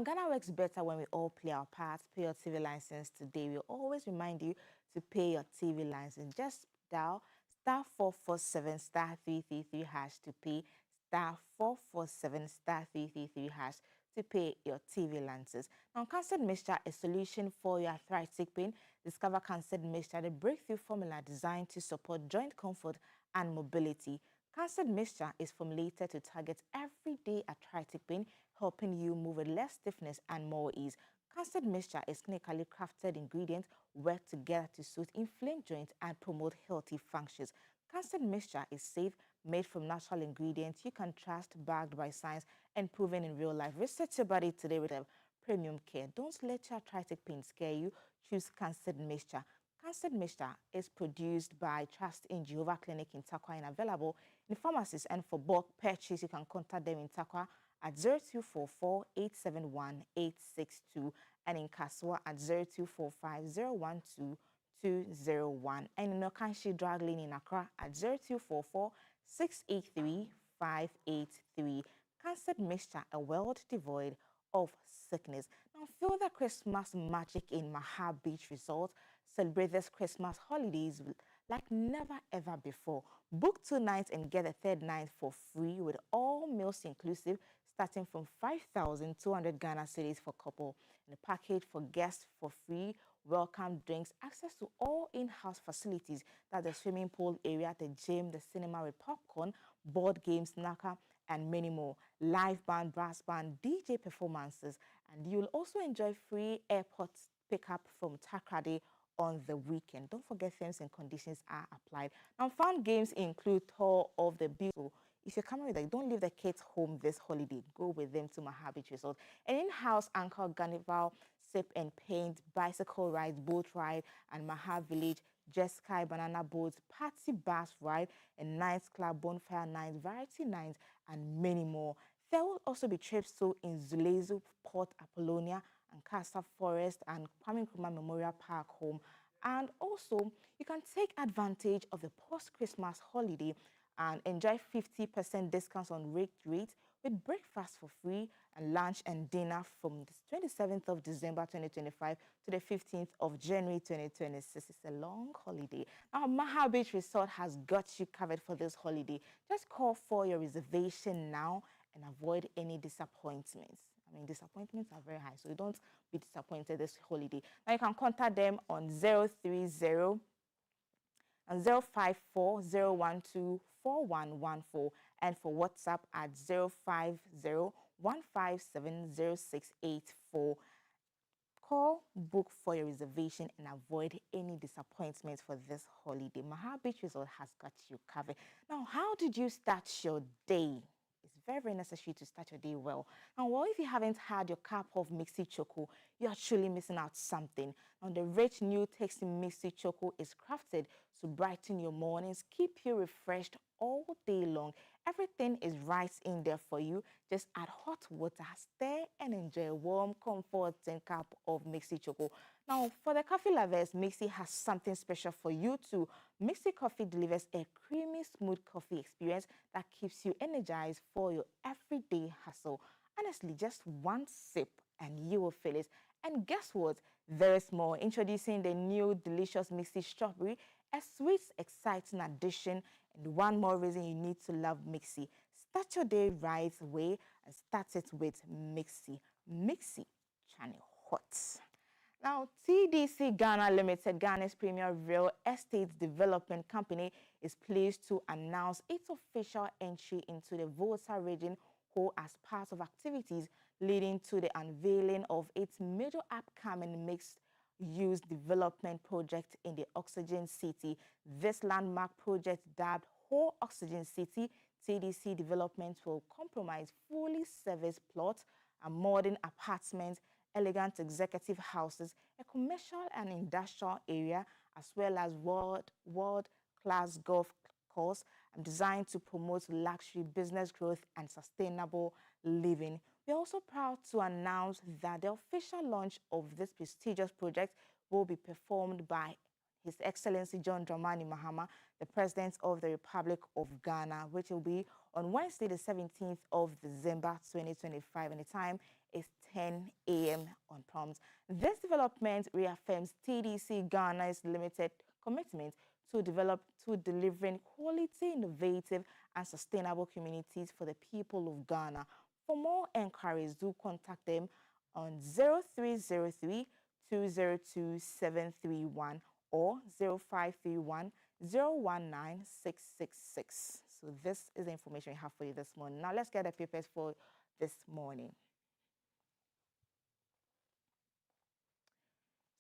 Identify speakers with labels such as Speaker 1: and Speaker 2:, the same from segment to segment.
Speaker 1: Ghana works better when we all play our part. Pay your TV license today. We always remind you to pay your TV license. Just dial *447 *333 hash to pay *447 *333 hash to pay your TV license. Now, Cancer Mixture, a solution for your arthritic pain. Discover Cancer Mixture, the breakthrough formula designed to support joint comfort and mobility. Cancer Mixture is formulated to target everyday arthritic pain, helping you move with less stiffness and more ease. Cancer Mixture is clinically crafted ingredients work together to soothe inflamed joints and promote healthy functions. Cancer Mixture is safe, made from natural ingredients you can trust, backed by science, and proven in real life. Research your body today with a premium care. Don't let your arthritic pain scare you. Choose Cancer Mixture. Cancer Mixture is produced by Trust in Jehovah Clinic in Takwa and available in pharmacies, and for bulk purchase, you can contact them in Takwa at 0244-871-862 and in Kaswa at 0245-012-201 and in Okanshi Drug Lane in Accra at 0244-683-583. Cancer Mixture, a world devoid of sickness. Now feel the Christmas magic in Maha Beach Resort. Celebrate this Christmas holidays like never ever before. Book 2 nights and get a third night for free with all meals inclusive, starting from 5,200 Ghana cedis for couple. And the package for guests for free, welcome drinks, access to all in-house facilities, that's the swimming pool area, the gym, the cinema with popcorn, board games, snooker, and many more. Live band, brass band, DJ performances, and you'll also enjoy free airport pickup from Takrady on the weekend. Don't forget terms and conditions are applied. Now, fun games include Tour of the Beautiful. If you're coming with them, don't leave the kids home this holiday. Go with them to Maha Beach Resort. An in-house anchor carnival, sip and paint, bicycle ride, boat ride, and Maha Village, jet sky, banana boats, party bus ride, a nights club, bonfire nights, variety nights, and many more. There will also be trips to Nzulezu, Port Apollonia, and Casa Forest, and Kwame Nkrumah Memorial Park home. And also, you can take advantage of the post-Christmas holiday and enjoy 50% discounts on rates with breakfast for free and lunch and dinner from the 27th of December 2025 to the 15th of January 2026. It's a long holiday. Now, Maha Beach Resort has got you covered for this holiday. Just call for your reservation now and avoid any disappointments. I mean, disappointments are very high, so don't be disappointed this holiday. Now, you can contact them on 030 and 054-012-4114 and for WhatsApp at 050-157-0684. Call, book for your reservation and avoid any disappointments for this holiday. Maha Beach Resort has got you covered. Now, how did you start your day? It's very, very necessary to start your day well. And well, if you haven't had your cup of Mixi Choco, you're truly missing out something. Now, the rich, new, tasty Mixi Choco is crafted to brighten your mornings, keep you refreshed all day long. Everything is right in there for you. Just add hot water, stir, and enjoy a warm, comforting cup of Mixi Choco. Now, for the coffee lovers, Mixi has something special for you too. Mixi Coffee delivers a creamy, smooth coffee experience that keeps you energized for your everyday hustle. Honestly, just one sip and you will feel it. And guess what? There is more. Introducing the new delicious Mixi Strawberry, a sweet, exciting addition, and one more reason you need to love Mixi. Start your day right away and start it with Mixi. Mixi, channel hot. Now, TDC Ghana Limited, Ghana's premier real estate development company, is pleased to announce its official entry into the Volta region as part of activities leading to the unveiling of its major upcoming mixed-use development project in the Oxygen City. This landmark project, dubbed Whole Oxygen City, TDC Development, will comprise fully serviced plots, and modern apartments, elegant executive houses, a commercial and industrial area, as well as world-class golf course designed to promote luxury business growth and sustainable living. We are also proud to announce that the official launch of this prestigious project will be performed by His Excellency John Dramani Mahama, the President of the Republic of Ghana, which will be on Wednesday, the 17th of December 2025, and the time is 10 a.m. on prompt. This development reaffirms TDC Ghana's limited commitment to delivering quality, innovative, and sustainable communities for the people of Ghana. For more enquiries, do contact them on 0303 202 731 or 0531 019 666. So this is the information we have for you this morning. Now let's get the papers for this morning.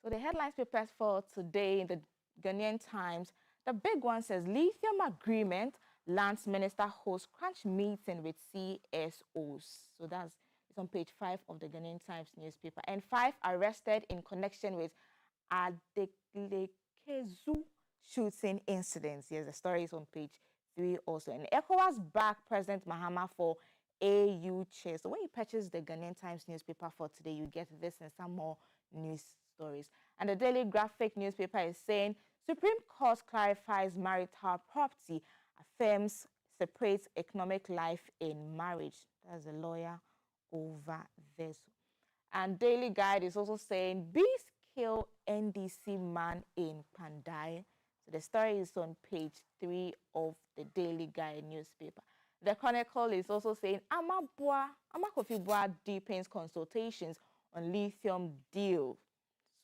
Speaker 1: So the headlines papers for today in the Ghanaian Times, the big one says lithium agreement, lands minister hosts crunch meeting with CSOs. So that's on page 5 of the Ghanaian Times newspaper. And 5 arrested in connection with Adeleke Zoo shooting incidents. Yes, the story is on page 3 also. And ECOWAS backed President Mahama for AU chair. So when you purchase the Ghanaian Times newspaper for today, you get this and some more news stories. And the Daily Graphic newspaper is saying Supreme Court clarifies marital property, affirms separates economic life in marriage. That's a lawyer over this. And Daily Guide is also saying bees kill NDC man in Pandai. So the story is on page 3 of the Daily Guide newspaper. The Chronicle is also saying Kofi Boah deepens consultations on lithium deal.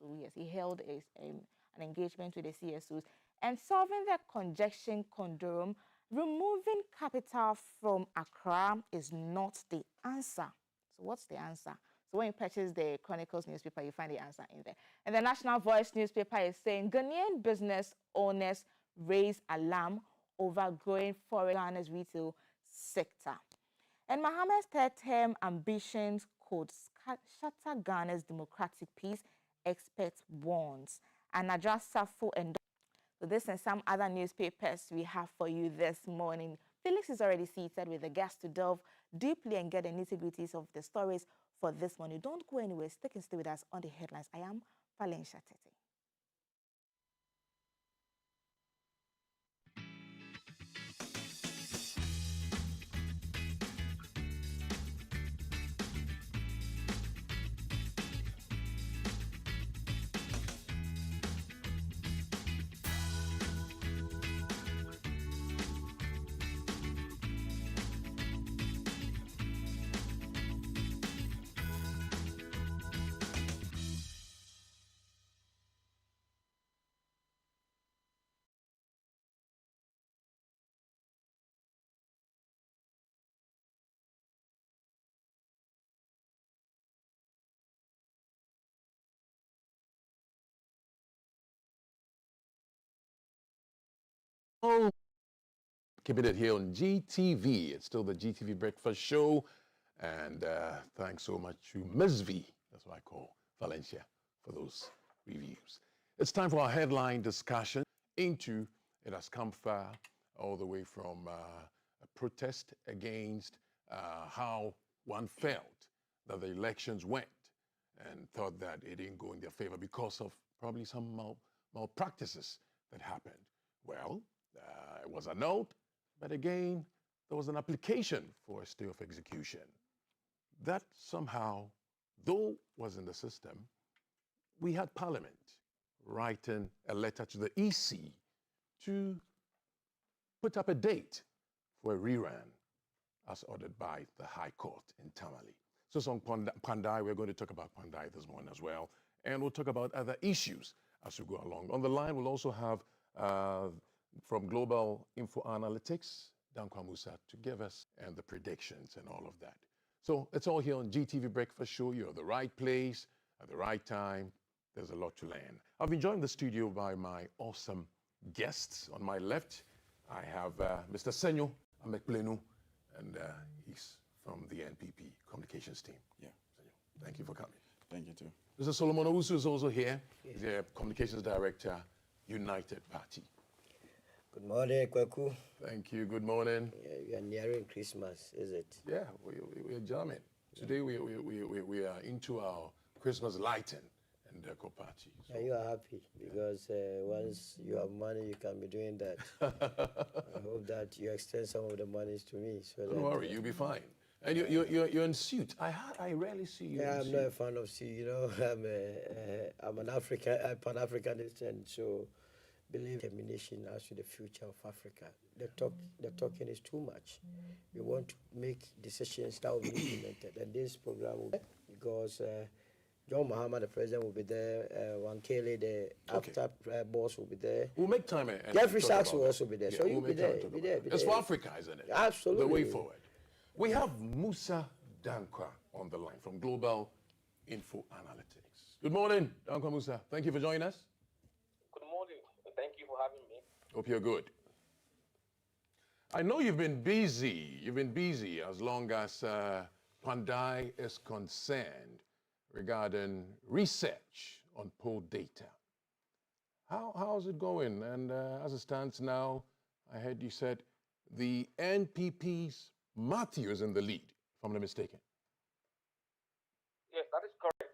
Speaker 1: So yes, he held an engagement with the CSOs. And solving the congestion conundrum, removing capital from Accra is not the answer. So what's the answer? So when you purchase the Chronicles newspaper, you find the answer in there. And the National Voice newspaper is saying Ghanaian business owners raise alarm over growing foreigners retail sector. And Mahama's third-term ambitions could shatter Ghana's democratic peace, experts warns. And Najwa Safo and so this and some other newspapers we have for you this morning. Felix is already seated with the guests to delve deeply and get the nitty-gritties of the stories for this morning. Don't go anywhere. Stick and stay with us on the headlines. I am Valencia Tete.
Speaker 2: Oh, keeping it here on GTV. It's still the GTV Breakfast Show. And thanks so much to Ms. V, that's what I call Valencia, for those reviews. It's time for our headline discussion into it has come far, all the way from a protest against how one felt that the elections went and thought that it didn't go in their favor because of probably some malpractices that happened. Well, it was annulled, but again, there was an application for a stay of execution. That somehow, though was in the system, we had Parliament writing a letter to the EC to put up a date for a rerun as ordered by the High Court in Tamale. So it's on Pandai. We're going to talk about Pandai this morning as well. And we'll talk about other issues as we go along. On the line, we'll also have from Global Info Analytics, Dankwa Musa, to give us and the predictions and all of that. So it's all here on GTV Breakfast Show. You're at the right place at the right time. There's a lot to learn. I've been joined in the studio by my awesome guests. On my left, I have Mr. Senyo Amekplenu, and he's from the NPP communications team.
Speaker 3: Yeah.
Speaker 2: Senyo, thank you for coming.
Speaker 3: Thank you too.
Speaker 2: Mr. Solomon Owusu is also here. He's the communications director, United Party.
Speaker 4: Good morning, Kwaku.
Speaker 2: Thank you. Good morning.
Speaker 4: Yeah, we are nearing Christmas, is it?
Speaker 2: Yeah, we're jamming. Today we are into our Christmas lighting and deco party.
Speaker 4: So. Yeah, you are happy because once you have money, you can be doing that. I hope that you extend some of the monies to me. So
Speaker 2: don't worry, you'll be fine. And you're in suit. I rarely see you
Speaker 4: Yeah,
Speaker 2: in
Speaker 4: I'm
Speaker 2: suit.
Speaker 4: not a fan of sea. You know, I'm an African, Pan Africanist, and so believe determination as to the future of Africa. The talking is too much. We want to make decisions that will be implemented, and this program will because. John Mahama, the president, will be there. Wankele, the after boss, will be there.
Speaker 2: We'll make time and
Speaker 4: Jeffrey
Speaker 2: talk
Speaker 4: Sachs
Speaker 2: about
Speaker 4: will
Speaker 2: that.
Speaker 4: also be there.
Speaker 2: Yeah,
Speaker 4: So
Speaker 2: we'll
Speaker 4: you'll be
Speaker 2: make time
Speaker 4: there.
Speaker 2: to talk
Speaker 4: Be
Speaker 2: about
Speaker 4: there.
Speaker 2: that.
Speaker 4: Be
Speaker 2: It's
Speaker 4: there.
Speaker 2: for Africa, isn't it?
Speaker 4: Absolutely.
Speaker 2: The way forward. We have Musa Dankwa on the line from Global Info Analytics. Good morning, Dankwa Musa. Thank you for joining us.
Speaker 3: Good morning. Thank you for having me.
Speaker 2: Hope you're good. I know you've been busy. You've been busy as long as Pandai is concerned regarding research on poll data. How's it going? And as it stands now, I heard you said the NPP's Matthew is in the lead, if I'm not mistaken.
Speaker 3: Yes, that is correct.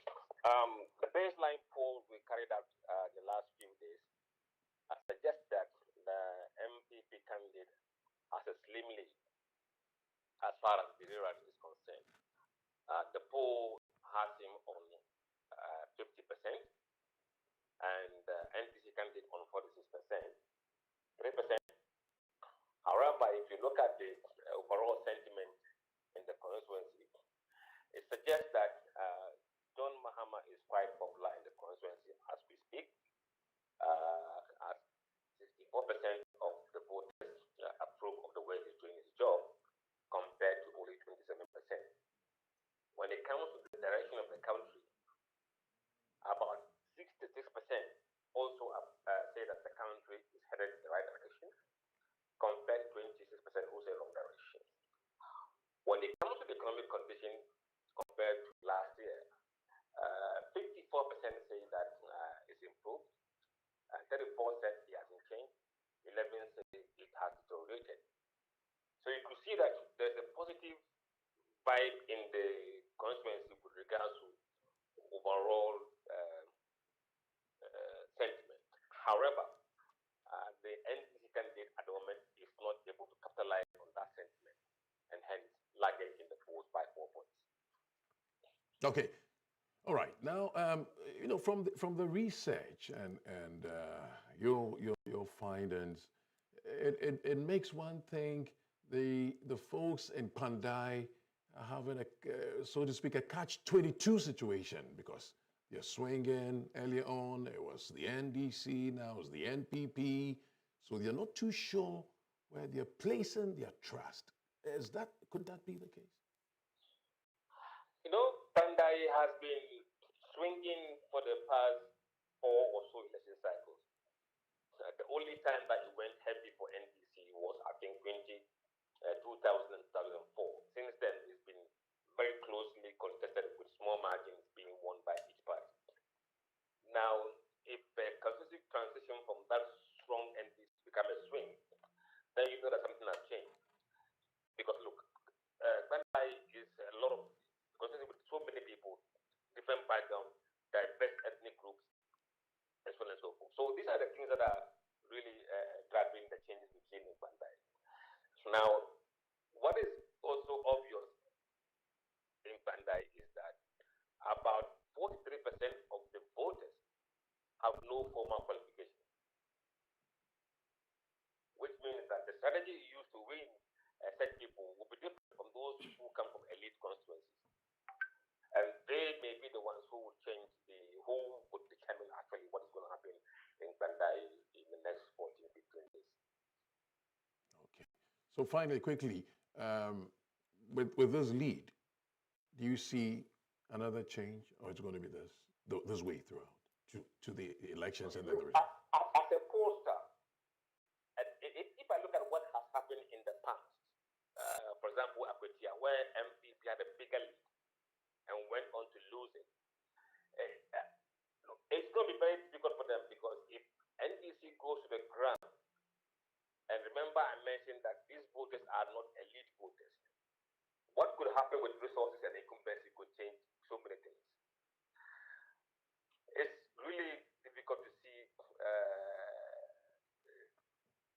Speaker 3: The baseline poll we carried out the last few days suggests that the MPP candidate has a slim lead as far as the rerun is concerned. The poll has him on 50%, and the NDC candidate on 46%, 3%. However, if you look at the overall sentiment in the constituency, it suggests that John Mahama is quite popular in the constituency as we speak. As 64% of the voters approve of the way he's doing his job, compared to only 27%. When it comes to the direction of the country, about 66% also say that the country is headed in the right direction, compared to 26% who say wrong direction. When it comes to the economic condition compared to last year, 54% say that it's improved, 34% said it hasn't changed, 11 say it has deteriorated. So you could see that there's a positive vibe in the constituency with regards to overall sentiment. However, the NDC candidate at the moment is not able to capitalize on that sentiment, and hence lagging in the polls by 4 points.
Speaker 2: Okay. All right. Now, you know, from the research and your findings, it makes one think the folks in Pandai are having a so to speak a catch-22 situation because they're swinging earlier on. It was the NDC, now it's the NPP, so they're not too sure where they're placing their trust. Could that be the case?
Speaker 3: You know, Pandai has been swinging for the past 4 or so election cycles. The only time that it went heavy for NDC was, I think, 2000 and 2004. Since then, it's been very closely contested with small margins being won by each party. Now, if a constitutional transition from that strong NDC become a swing, then you know that something has changed. Because look, Pandai is a lot of constituency with so many people, different backgrounds, diverse ethnic groups, as well and so forth. So these are the things that are really driving the changes we've seen in Pandai. Now, what is also obvious in Pandai is that about 43% of the voters have no formal qualification, which means that the strategy used to win such people will be different from those who come from elite constituencies. And they may be the ones who will change who would determine actually what is going to happen in Pandai in the next 14, 15 days.
Speaker 2: Okay. So finally, quickly, with this lead, do you see another change, or it's going to be this way throughout to the elections and then the result?
Speaker 3: As a pollster, if I look at what has happened in the past, for example, Akwetia, where MPP had a bigger lead and went on to lose it, it's going to be very difficult for them because if NDC goes to the ground, and remember I mentioned that these voters are not elite voters, what could happen with resources and incumbency could change so many things. It's really difficult to see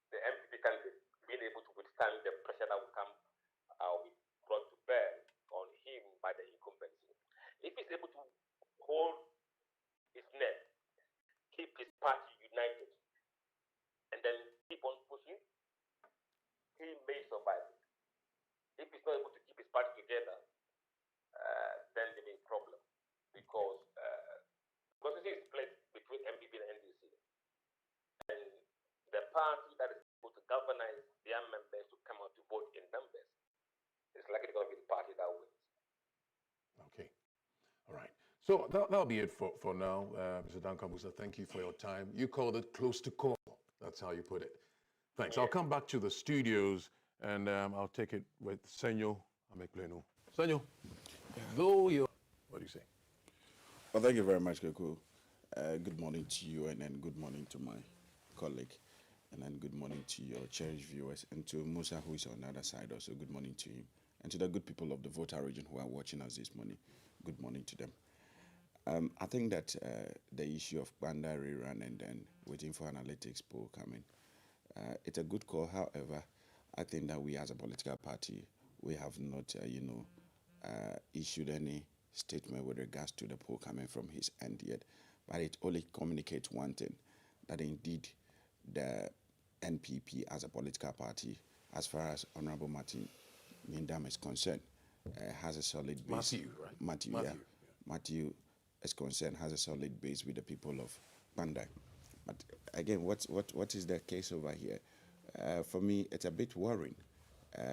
Speaker 3: the MPP candidate being able to withstand the pressure that will come brought to bear party united and then keep on pushing, he may survive. If he's not able to keep his party together, then there may be a problem because constituency is split between MPP and NDC. And the party that is able to galvanize their members to come out to vote in numbers is likely going to be the party that wins.
Speaker 2: Okay. All right. So that'll be it for now. Mr. Dan Kabusa, thank you for your time. You called it close to call. That's how you put it. Thanks.
Speaker 3: Yeah.
Speaker 2: I'll come back to the studios and I'll take it with Senyo Amekleno. Senyo, though you're, what do you say?
Speaker 5: Well, thank you very much, Keku. Good morning to you, and then good morning to my colleague, and then good morning to your cherished viewers, and to Musa, who is on the other side also, good morning to him. And to the good people of the Volta region who are watching us this morning, good morning to them. I think that the issue of Banda rerun and then waiting for analytics poll coming, it's a good call. However, I think that we as a political party, we have not, issued any statement with regards to the poll coming from his end yet. But it only communicates one thing, that indeed the NPP as a political party, as far as Honorable Martin Mindam is concerned, has a solid base.
Speaker 2: Matthew, right?
Speaker 5: Matthew, yeah. Matthew is concerned, has a solid base with the people of Bandai. But again, what is the case over here? For me, it's a bit worrying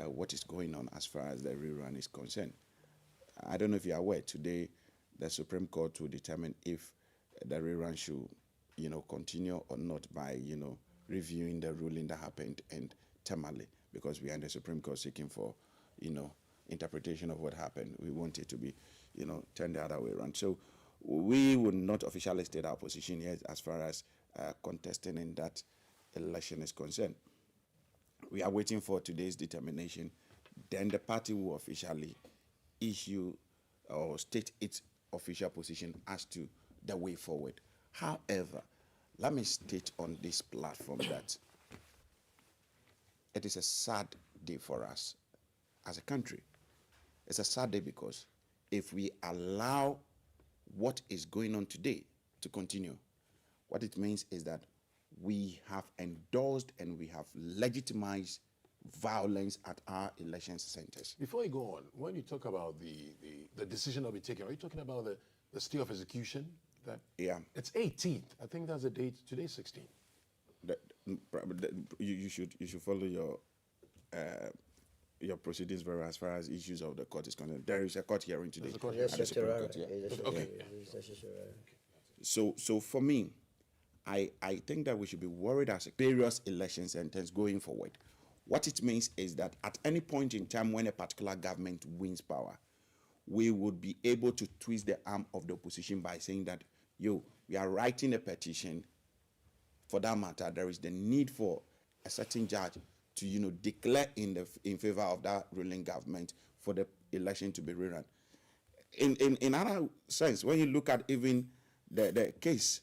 Speaker 5: what is going on as far as the rerun is concerned. I don't know if you're aware, today the Supreme Court will determine if the rerun should, continue or not by, reviewing the ruling that happened in Tamale, because we are in the Supreme Court seeking for, interpretation of what happened. We want it to be, turned the other way around. So we would not officially state our position yet as far as contesting in that election is concerned. We are waiting for today's determination. Then the party will officially issue or state its official position as to the way forward. However, let me state on this platform that it is a sad day for us as a country. It's a sad day because if we allow what is going on today to continue, what it means is that we have endorsed and we have legitimized violence at our election centers.
Speaker 2: Before you go on, when you talk about the decision that will be taken, are you talking about the stay of execution? That
Speaker 5: Yeah.
Speaker 2: It's 18th. I think that's the date. Today's 16th.
Speaker 5: You should follow your proceedings very as far as issues of the court is concerned. There is a court hearing today.
Speaker 2: There's a court
Speaker 5: at the Supreme
Speaker 4: Yes,
Speaker 5: Court, yeah.
Speaker 2: Okay.
Speaker 5: So for me, I think that we should be worried as various election centers going forward. What it means is that at any point in time when a particular government wins power, we would be able to twist the arm of the opposition by saying that, we are writing a petition. For that matter, there is the need for a certain judge to, declare in favor of that ruling government for the election to be rerun. In other sense, when you look at even the case,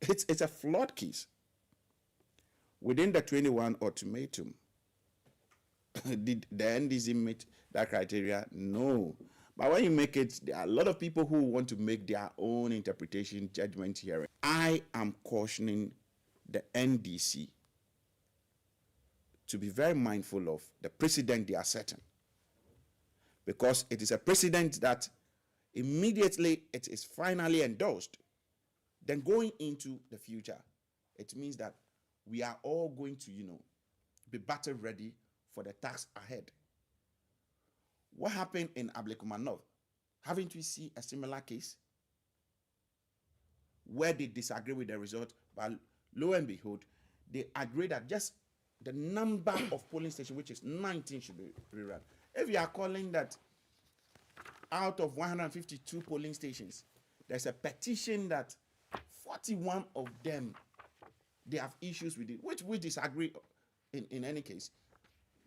Speaker 5: it's a flawed case. Within the 21 ultimatum, did the NDC meet that criteria? No. But when you make it, there are a lot of people who want to make their own interpretation, judgment here. I am cautioning the NDC to be very mindful of the precedent they are setting. Because it is a precedent that immediately it is finally endorsed. Then going into the future, it means that we are all going to, be battle ready for the task ahead. What happened in Ablekumanov? Haven't we seen a similar case where they disagree with the result, but lo and behold, they agree that just the number of polling stations, which is 19, should be rerun. If you are calling that out of 152 polling stations, there's a petition that 41 of them, they have issues with it, which we disagree in any case.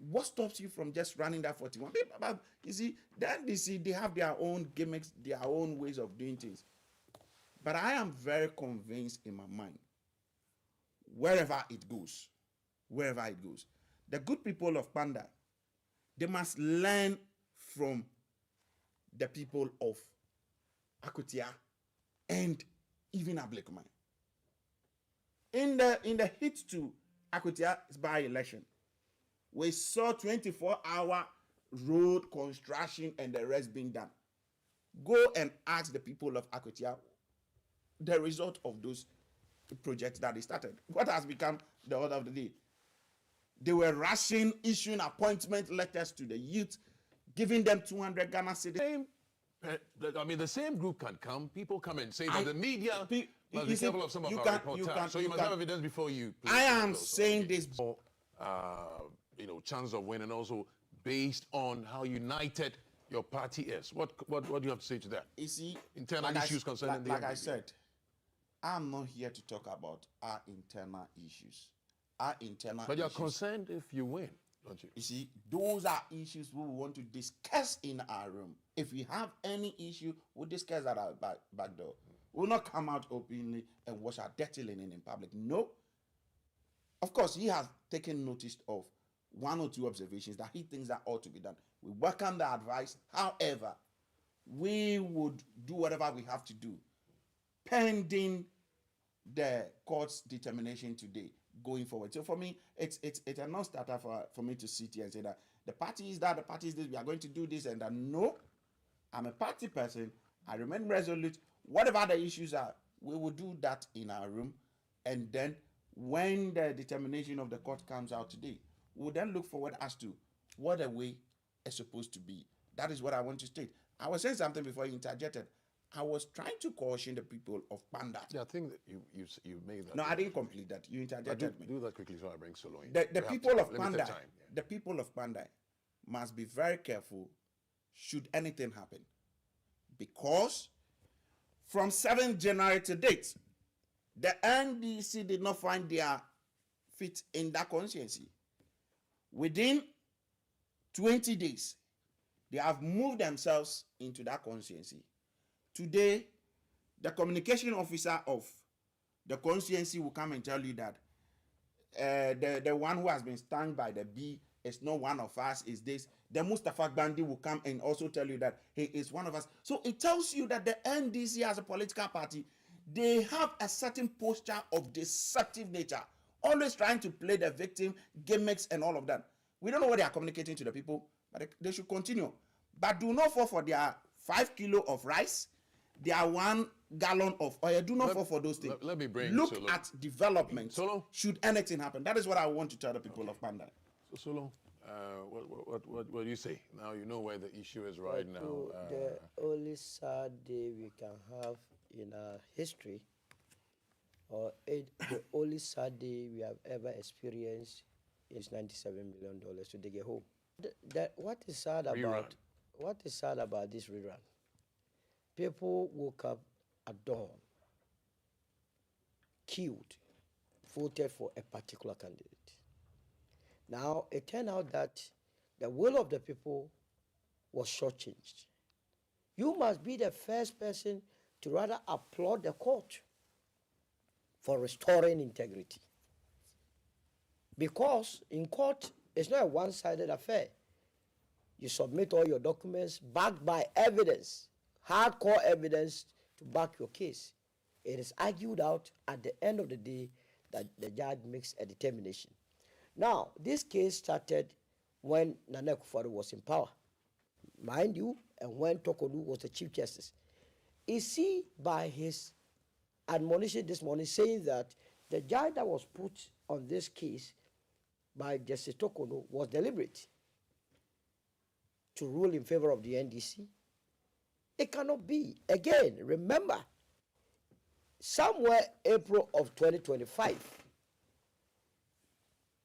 Speaker 5: What stops you from just running that 41? But you see, the NDC, they have their own gimmicks, their own ways of doing things. But I am very convinced in my mind, wherever it goes, the good people of Panda, they must learn from the people of Akutia and even Ablekuman. In the hit to Akotia's by-election, we saw 24-hour road construction and the rest being done. Go and ask the people of Akotia the result of those projects that they started. What has become the order of the day? They were rushing, issuing appointment letters to the youth, giving them 200 Ghana cedis.
Speaker 2: I mean, the same group can come. People come and say that the media must be
Speaker 5: you see,
Speaker 2: careful of some of
Speaker 5: you
Speaker 2: our
Speaker 5: can-
Speaker 2: reporters.
Speaker 5: you can-
Speaker 2: So you
Speaker 5: you
Speaker 2: must
Speaker 5: can-
Speaker 2: have evidence before you.
Speaker 5: I am saying this.
Speaker 2: You know, chance of winning also based on how united your party is. What do you have to say to that?
Speaker 5: You see,
Speaker 2: Internal
Speaker 5: like
Speaker 2: issues concerning the
Speaker 5: like I
Speaker 2: MPP.
Speaker 5: said, I'm not here to talk about our internal issues. Our internal
Speaker 2: But you're
Speaker 5: issues.
Speaker 2: concerned if you win, don't you?
Speaker 5: You see, those are issues we want to discuss in our room. If we have any issue, we'll discuss that at our back door. We'll not come out openly and wash our dirty linen in public. No. Of course, he has taken notice of one or two observations that he thinks that ought to be done. We welcome the advice. However, we would do whatever we have to do pending the court's determination today going forward. So for me, it's a non-starter for me to sit here and say that the party is that, the party is this, we are going to do this and that. No, I'm a party person. I remain resolute. Whatever the issues are, we will do that in our room. And then when the determination of the court comes out today, we'll then look forward as to what the way is supposed to be. That is what I want to state. I was saying something before you interjected. I was trying to caution the people of Panda.
Speaker 2: Yeah, I think that you made that.
Speaker 5: No, I didn't complete that. You interjected me.
Speaker 2: Do that quickly so I bring Solo in.
Speaker 5: The
Speaker 2: We have
Speaker 5: people of
Speaker 2: limited
Speaker 5: Panda,
Speaker 2: time, yeah.
Speaker 5: the people of Panda must be very careful should anything happen. Because from 7th January to date, the NDC did not find their feet in that constituency. Within 20 days, they have moved themselves into that constituency. Today, the communication officer of the constituency will come and tell you that the one who has been stung by the bee is not one of us, is this. The Mustafa Bandi will come and also tell you that he is one of us. So it tells you that the NDC as a political party, they have a certain posture of deceptive nature, always trying to play the victim, gimmicks and all of that. We don't know what they are communicating to the people, but they should continue. But do not fall for their 5 kilo of rice, their 1 gallon of oil. Do not fall for those things.
Speaker 2: Let me bring
Speaker 5: Look
Speaker 2: Solo.
Speaker 5: at development.
Speaker 2: Solo?
Speaker 5: Should anything happen, that is what I want to tell the people of Panda.
Speaker 2: So Solo, what do you say? Now you know where the issue is right now.
Speaker 4: The only sad day we can have in our history, or the only sad day we have ever experienced is $97 million to dig a hole. What is sad about this rerun? People woke up at dawn, queued, voted for a particular candidate. Now, it turned out that the will of the people was shortchanged. You must be the first person to rather applaud the court for restoring integrity. Because in court, it's not a one-sided affair. You submit all your documents backed by evidence, hardcore evidence to back your case. It is argued out at the end of the day that the judge makes a determination. Now, this case started when Nana Akufo-Addo was in power, mind you, and when Tokodu was the Chief Justice. Is he, by his admonition this morning, saying that the judge that was put on this case by Justice Tokodu was deliberate to rule in favor of the NDC? It cannot be. Again, remember, somewhere April of 2025,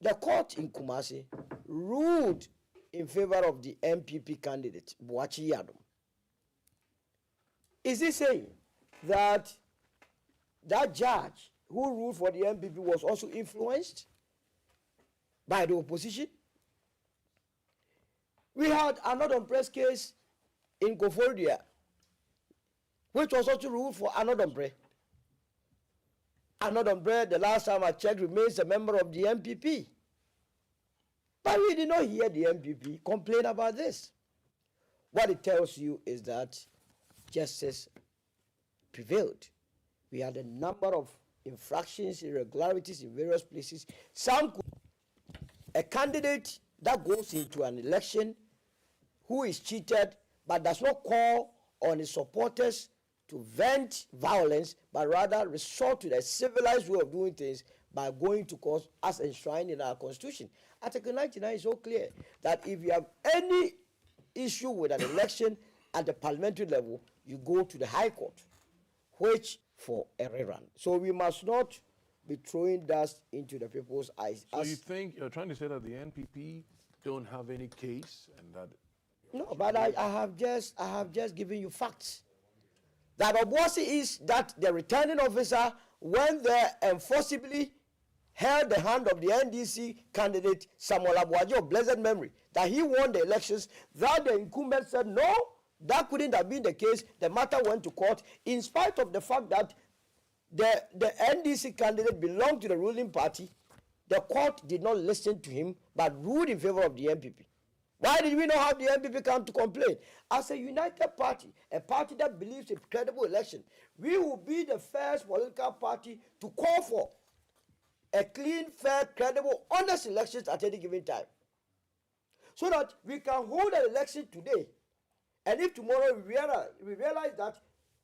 Speaker 4: the court in Kumasi ruled in favor of the MPP candidate, Boachi Yadom. Is he saying that that judge who ruled for the MPP was also influenced by the opposition? We had another press case in Koforidua, which was also ruled for Anodonbre. Anodonbre, the last time I checked, remains a member of the MPP. But we did not hear the MPP complain about this. What it tells you is that justice prevailed. We had a number of infractions, irregularities in various places. Some could, a candidate that goes into an election who is cheated but does not call on his supporters to vent violence, but rather resort to the civilized way of doing things by going to court as enshrined in our constitution. Article 99 is so clear that if you have any issue with an election at the parliamentary level, you go to the High Court, which for a rerun. So we must not be throwing dust into the people's eyes.
Speaker 2: So you think you're trying to say that the NPP don't have any case and that?
Speaker 4: No, but I have just given you facts. That Obuasi is that the returning officer, when they enforcibly held the hand of the NDC candidate Samuel Abuaji of blessed memory, that he won the elections, that the incumbent said no, that couldn't have been the case. The matter went to court, in spite of the fact that the NDC candidate belonged to the ruling party. The court did not listen to him, but ruled in favor of the NPP. Why did we not have the NPP come to complain? As a united party, a party that believes in credible election, we will be the first political party to call for a clean, fair, credible, honest elections at any given time. So that we can hold an election today, and if tomorrow we realize that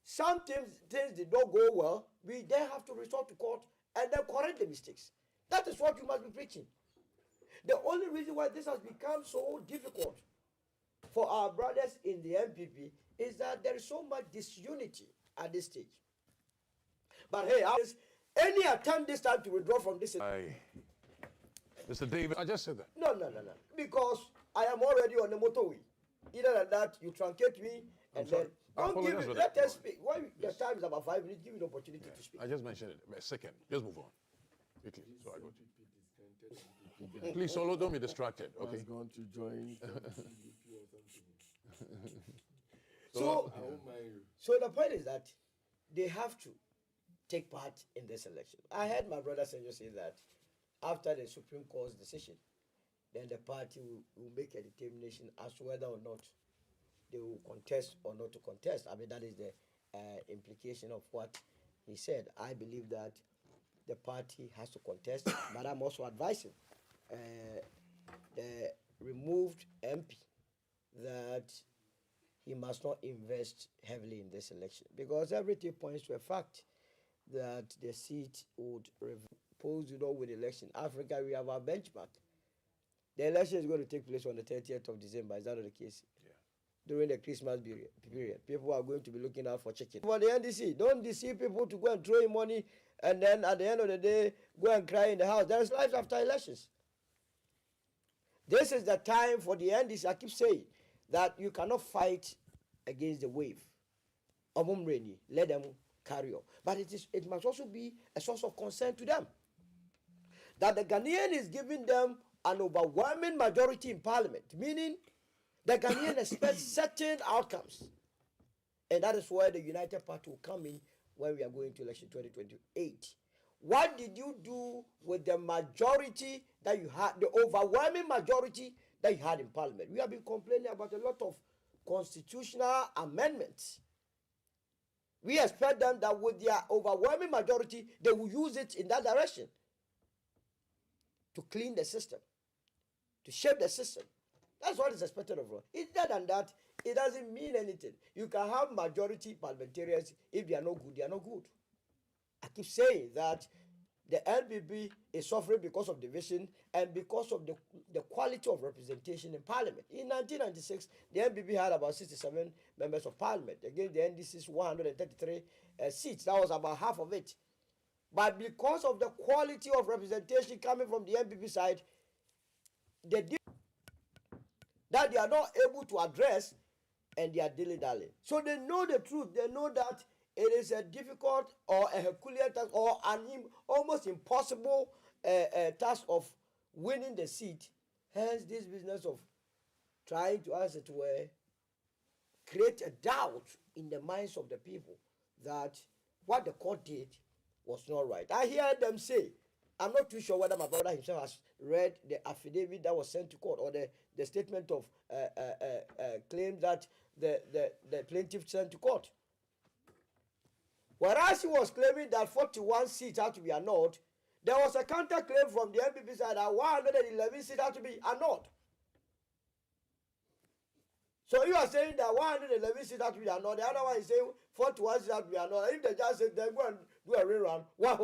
Speaker 4: some things did not go well, we then have to resort to court and then correct the mistakes. That is what you must be preaching. The only reason why this has become so difficult for our brothers in the NPP is that there is so much disunity at this stage. But hey, any attempt this time to withdraw from this...
Speaker 2: Mr. David, I just said that.
Speaker 4: No. Because I am already on the motorway. Either than that, you truncate me and then... Don't give me, let us speak. When the time is about 5 minutes, give me the opportunity to speak.
Speaker 2: I just mentioned it. A second. Just move on. Quickly. So I go to... Please, Solo, don't be distracted. Okay.
Speaker 6: He's going to join
Speaker 4: So the point is that they have to take part in this election. I heard my brother Senjo say that after the Supreme Court's decision, then the party will make a determination as to whether or not they will contest or not to contest. I mean, that is the implication of what he said. I believe that the party has to contest, but I'm also advising the removed MP that he must not invest heavily in this election, because everything points to a fact that the seat would repose, with the election. Africa, we have our benchmark. The election is going to take place on the 30th of December. Is that not the case?
Speaker 2: Yeah.
Speaker 4: During the Christmas period. People are going to be looking out for chicken. For the NDC, don't deceive people to go and throw in money and then at the end of the day, go and cry in the house. There is life after elections. This is the time for the NDC. I keep saying that you cannot fight against the wave. Let them carry on. But it must also be a source of concern to them. That the Ghanaian is giving them an overwhelming majority in parliament, meaning the Ghanaian expects certain outcomes. And that is where the United Party will come in when we are going to election 2028. What did you do with the majority that you had, the overwhelming majority that you had in parliament? We have been complaining about a lot of constitutional amendments. We expect them that with their overwhelming majority, they will use it in that direction to clean the system, to shape the system. That's what is expected of us. Other than that, it doesn't mean anything. You can have majority parliamentarians. If they are not good, they are not good. I keep saying that the NPP is suffering because of division and because of the quality of representation in parliament. In 1996, the NPP had about 67 members of parliament. Against the NDC's 133 seats. That was about half of it. But because of the quality of representation coming from the NPP side, that they are not able to address, and they are dilly-dally. So they know the truth. They know that it is a difficult or a Herculean task or an almost impossible task of winning the seat. Hence, this business of trying to, as it were, create a doubt in the minds of the people that what the court did was not right. I hear them say, I'm not too sure whether my brother himself has read the affidavit that was sent to court or the statement of claims that the plaintiff sent to court. Whereas he was claiming that 41 seats had to be annulled, there was a counter claim from the NPP side that 111 seats had to be annulled. So you are saying that 111 seats have to be annulled. The other one is saying 41 seats have to be annulled. If the judge says then go and do a rerun, what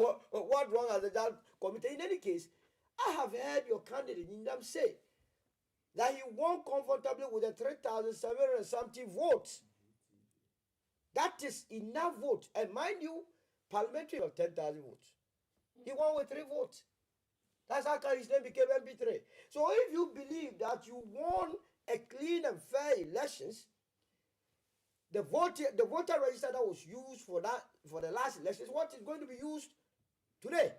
Speaker 4: wrong has the judge committed? In any case, I have heard your candidate Nyindam say that he won comfortably with the 3,700 something votes. That is enough votes. And mind you, parliamentary of 10,000 votes. He won with 3 votes. That's how his name became MP3. So if you believe that you won a clean and fair elections, the voter register that was used for the last election is what is going to be used today.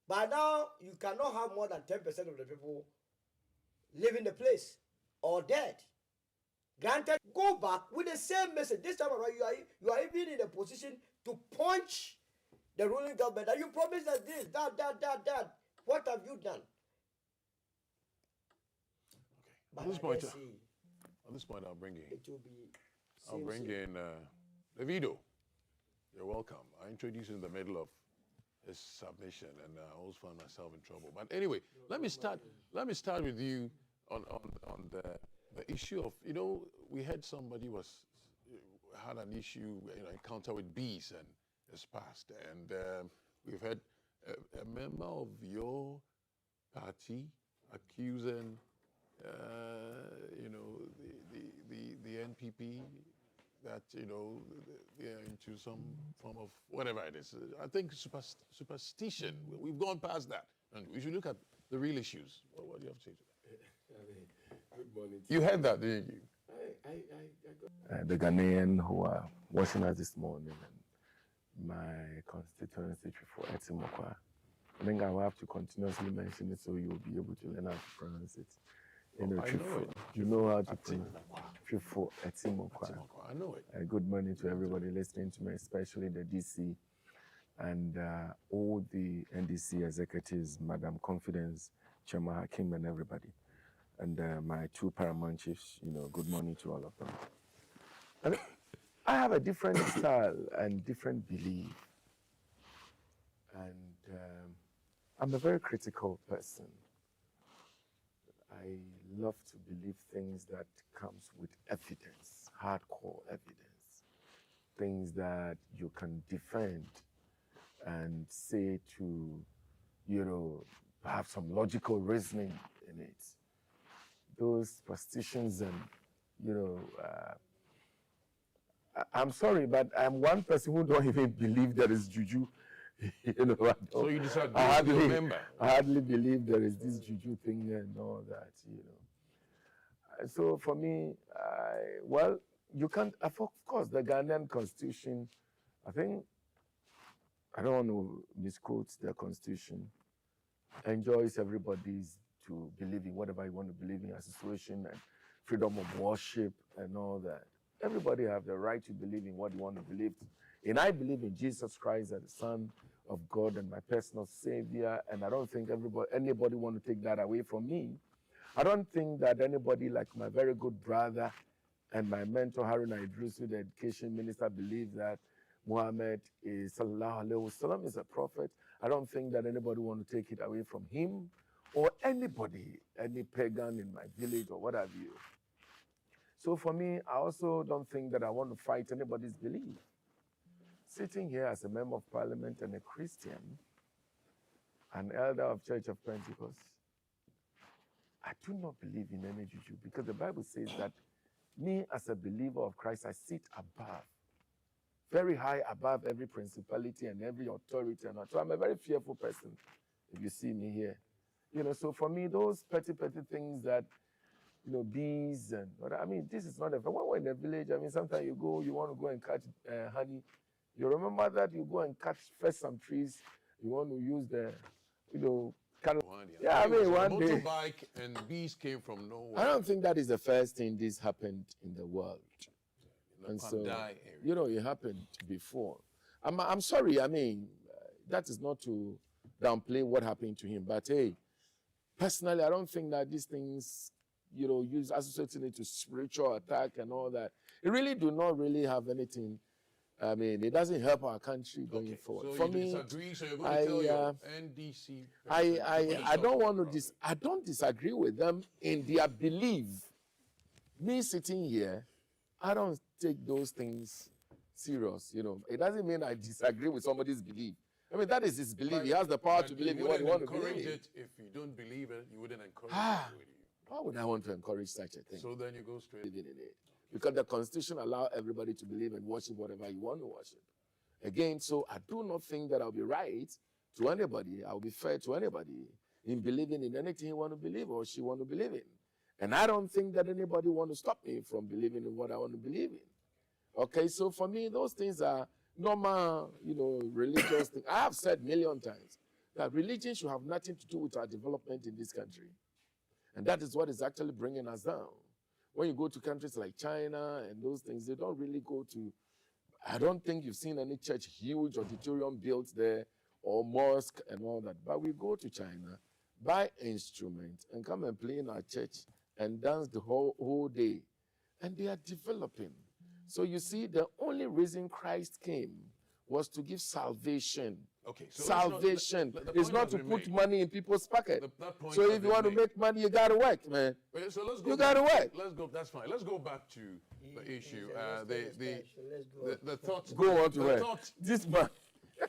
Speaker 4: By now, you cannot have more than 10% of the people leaving the place or dead. Granted, go back with the same message. This time around, you are even in a position to punch the ruling government. And you promised us this, that. What have you done?
Speaker 2: Okay. At this point, I'll bring in.
Speaker 4: It will be.
Speaker 2: I'll bring in Davido. You're welcome. I introduced you in the middle of his submission, and I always found myself in trouble. But anyway, let me start with you on the issue of, we had somebody had an issue, encounter with bees and it's passed, and we've had a member of your party accusing the NPP that they're into some form of whatever it is. I think superstition. We've gone past that, and we should look at the real issues. What do you have to say to that?
Speaker 6: Good morning.
Speaker 2: You heard that, didn't you?
Speaker 6: The Ghanaian who are watching us this morning, and my constituency for Etimokwa. I think I will have to continuously mention it so you'll be able to learn how to pronounce it. You know how to pronounce Trifo Etimokwa.
Speaker 2: I know it.
Speaker 6: Good morning to everybody listening to me, especially the DC and all the NDC executives, Madam Confidence, Chairman Hakim, and everybody. And my 2 paramount chiefs, good morning to all of them. And I have a different style and different belief. And I'm a very critical person. I love to believe things that comes with evidence, hardcore evidence, things that you can defend and say to, have some logical reasoning in it. Those superstitions and, I'm sorry, but I'm one person who don't even believe there is juju.
Speaker 2: So you decided
Speaker 6: I
Speaker 2: to remember.
Speaker 6: I hardly believe there is this juju thing and all that, So for me, you can't, of course, the Ghanaian constitution, I don't want to misquote the constitution, enjoys everybody's to believe in whatever you want to believe in, association and freedom of worship and all that. Everybody have the right to believe in what you want to believe. And I believe in Jesus Christ as the Son of God and my personal Savior, and I don't think anybody want to take that away from me. I don't think that anybody like my very good brother and my mentor Haruna Idrisu, the education minister, believes that Muhammad is Sallallahu Alaihi Wasallam is a prophet. I don't think that anybody want to take it away from him or anybody, any pagan in my village or what have you. So for me, I also don't think that I want to fight anybody's belief. Sitting here as a member of parliament and a Christian, an elder of Church of Pentecost, I do not believe in any juju because the Bible says that me as a believer of Christ, I sit above, very high above every principality and every authority. So I'm a very fearful person if you see me here. So for me, those petty things that, bees and, this is not when we're in a village, sometimes you want to go and catch honey. You remember that you go and cut first some trees, you want to use the,
Speaker 2: Yeah,
Speaker 6: one day.
Speaker 2: Motorbike and bees came from nowhere.
Speaker 6: I don't think that is the first thing this happened in the world. And so, it happened before. I'm sorry, that is not to downplay what happened to him, but hey, personally, I don't think that these things, use associating it to spiritual attack and all that. It really do not really have anything I mean, it doesn't help our country going
Speaker 2: Okay,
Speaker 6: forward.
Speaker 2: so
Speaker 6: For
Speaker 2: you
Speaker 6: me,
Speaker 2: disagree, so you're going to tell your NDC
Speaker 6: I don't want to I don't disagree with them in their belief. Me sitting here, I don't take those things serious. You know, it doesn't mean I disagree with somebody's belief. I mean, that is his belief. He has the power to believe in what he wants to believe in.
Speaker 2: If you don't believe it, you wouldn't encourage it, would you?
Speaker 6: Why would I want to encourage such a thing?
Speaker 2: So then you go straight.
Speaker 6: Believing in it. Because the Constitution allows everybody to believe and worship whatever you want to worship. Again, so I do not think that I'll be right to anybody. I'll be fair to anybody in believing in anything he want to believe or she want to believe in. And I don't think that anybody want to stop me from believing in what I want to believe in. Okay, so for me, those things are normal, you know, religious things. I have said a million times that religion should have nothing to do with our development in this country. And that is what is actually bringing us down. When you go to countries like China and those things, they don't really go to, I don't think you've seen any church, huge auditorium built there or mosque and all that. But we go to China, buy instruments and come and play in our church and dance the whole day. And they are developing. So you see, the only reason Christ came was to give salvation.
Speaker 2: Okay, so
Speaker 6: salvation is not to put money in people's pocket.
Speaker 2: So
Speaker 6: if you want to make money, you got to work, man.
Speaker 2: So let's go.
Speaker 6: You got to work.
Speaker 2: Let's go. That's fine. Let's go back to the issue. The thought.
Speaker 6: Go on to work. This man.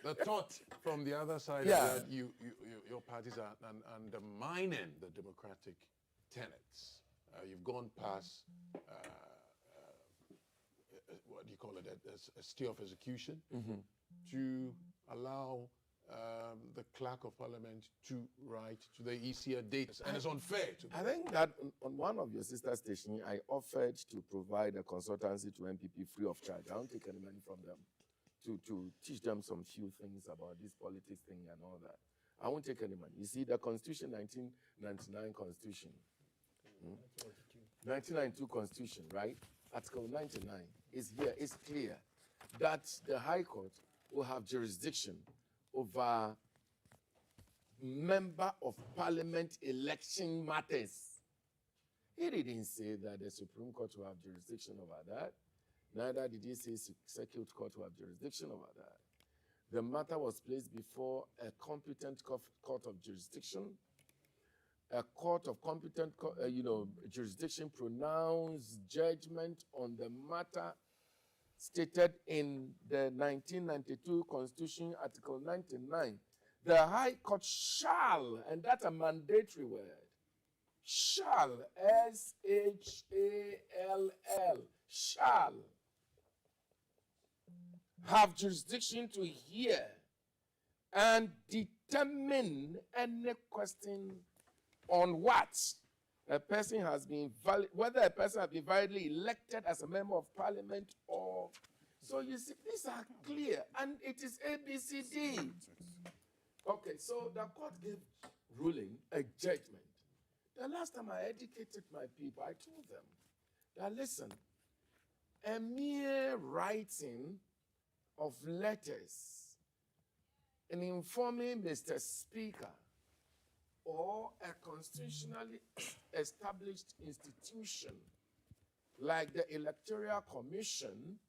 Speaker 2: The thought from the other side is that your parties are undermining the democratic tenets. You've gone past what do you call it, a stay of execution to allow the clerk of parliament to write to the EC date, and it's unfair to them.
Speaker 6: I think that on one of your sister stations, I offered to provide a consultancy to MPP free of charge. I don't take any money from them to teach them some few things about this politics thing and all that. I won't take any money. You see, the Constitution, 1999 Constitution, 1992 Constitution, right? Article 99 is here. It's clear that the High Court will have jurisdiction over member of parliament election matters. He didn't say that the Supreme Court will have jurisdiction over that. Neither did he say Circuit Court will have jurisdiction over that. The matter was placed before a competent court of jurisdiction. A court of competent, jurisdiction pronounced judgment on the matter stated in the 1992 Constitution, Article 99. The High Court shall, and that's a mandatory word, shall, S-H-A-L-L, shall have jurisdiction to hear and determine any question on what a person has been whether a person has been validly elected as a member of parliament or. So you see, these are clear, and it is ABCD. Okay, so the court gave ruling, a judgment. The last time I educated my people, I told them that, listen, a mere writing of letters and informing Mr. Speaker or a constitutionally established institution like the Electoral Commission,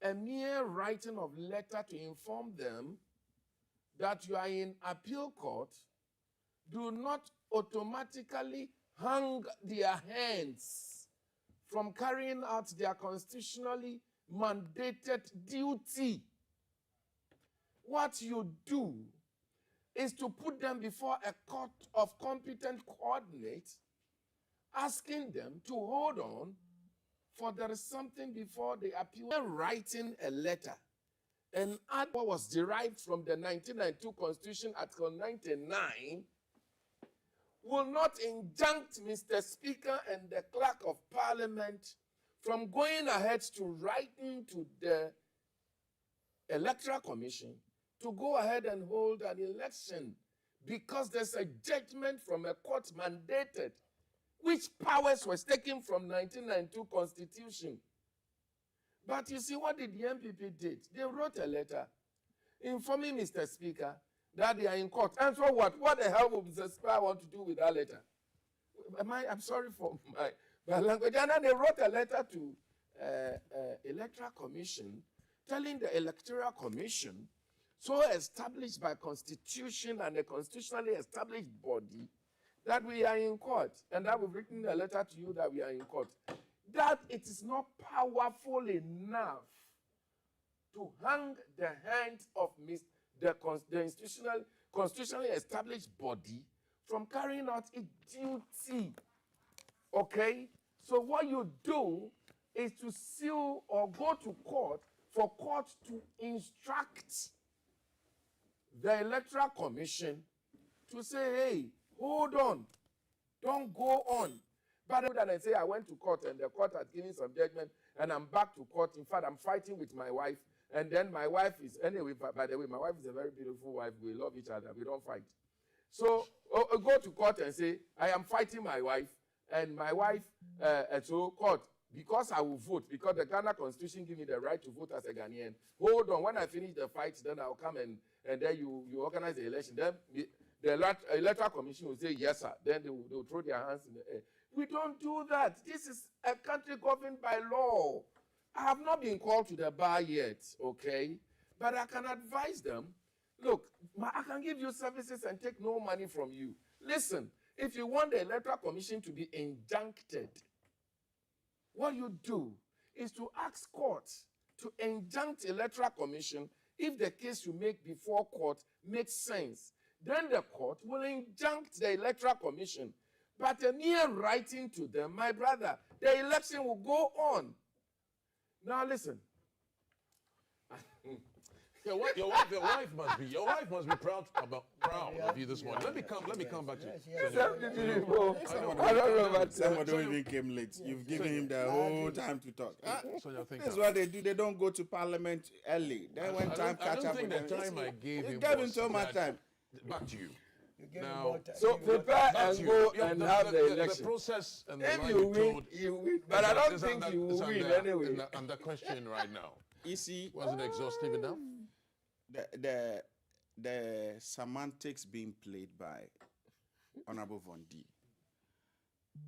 Speaker 6: a mere writing of letter to inform them that you are in appeal court, do not automatically hang their hands from carrying out their constitutionally mandated duty. What you do is to put them before a court of competent coordinates, asking them to hold on, for there is something before the appeal. Writing a letter and add what was derived from the 1992 Constitution, Article 99, will not injunct Mr. Speaker and the Clerk of Parliament from going ahead to writing to the Electoral Commission to go ahead and hold an election, because there's a judgment from a court mandated which powers was taken from 1992 Constitution. But you see, what did the MPP did? They wrote a letter informing Mr. Speaker that they are in court. And so what? What the hell would Mr. Speaker want to do with that letter? I'm sorry for my language. And then they wrote a letter to Electoral Commission telling the Electoral Commission, so established by Constitution and a constitutionally established body, that we are in court, and that we've written a letter to you that we are in court, that it is not powerful enough to hang the hands of the constitutionally established body from carrying out its duty. Okay? So what you do is to sue or go to court for court to instruct the Electoral Commission to say, hey, hold on, don't go on. But rather than say, I went to court and the court has given some judgment and I'm back to court. In fact, I'm fighting with my wife. And then my wife is, anyway, by the way, my wife is a very beautiful wife. We love each other. We don't fight. So go to court and say, I am fighting my wife. And my wife, so court, because I will vote, because the Ghana Constitution gives me the right to vote as a Ghanaian. Hold on, when I finish the fight, then I'll come and then you organize the election. Then the Electoral Commission will say, yes, sir. Then they will throw their hands in the air. We don't do that. This is a country governed by law. I have not been called to the bar yet, okay? But I can advise them, look, I can give you services and take no money from you. Listen, if you want the Electoral Commission to be injuncted, what you do is to ask courts to injunct Electoral Commission if the case you make before court makes sense. Then the court will injunct the Electoral Commission. But a mere writing to them, my brother, the election will go on. Now listen.
Speaker 2: Your wife must be proud of you this morning. Let me come back to you.
Speaker 5: I don't know about someone who even came late. You've given him the whole time to talk. That's what they do. They don't go to parliament early. Then when time catch up with them,
Speaker 2: I gave him
Speaker 5: gave so much time.
Speaker 2: Back to you.
Speaker 6: Now, so prepare and go and have the election.
Speaker 2: The process and
Speaker 6: if you win, you win. But I don't think you will win anyway.
Speaker 2: Under question right now.
Speaker 5: You see,
Speaker 2: wasn't exhaustive enough?
Speaker 5: The semantics being played by Honorable Von D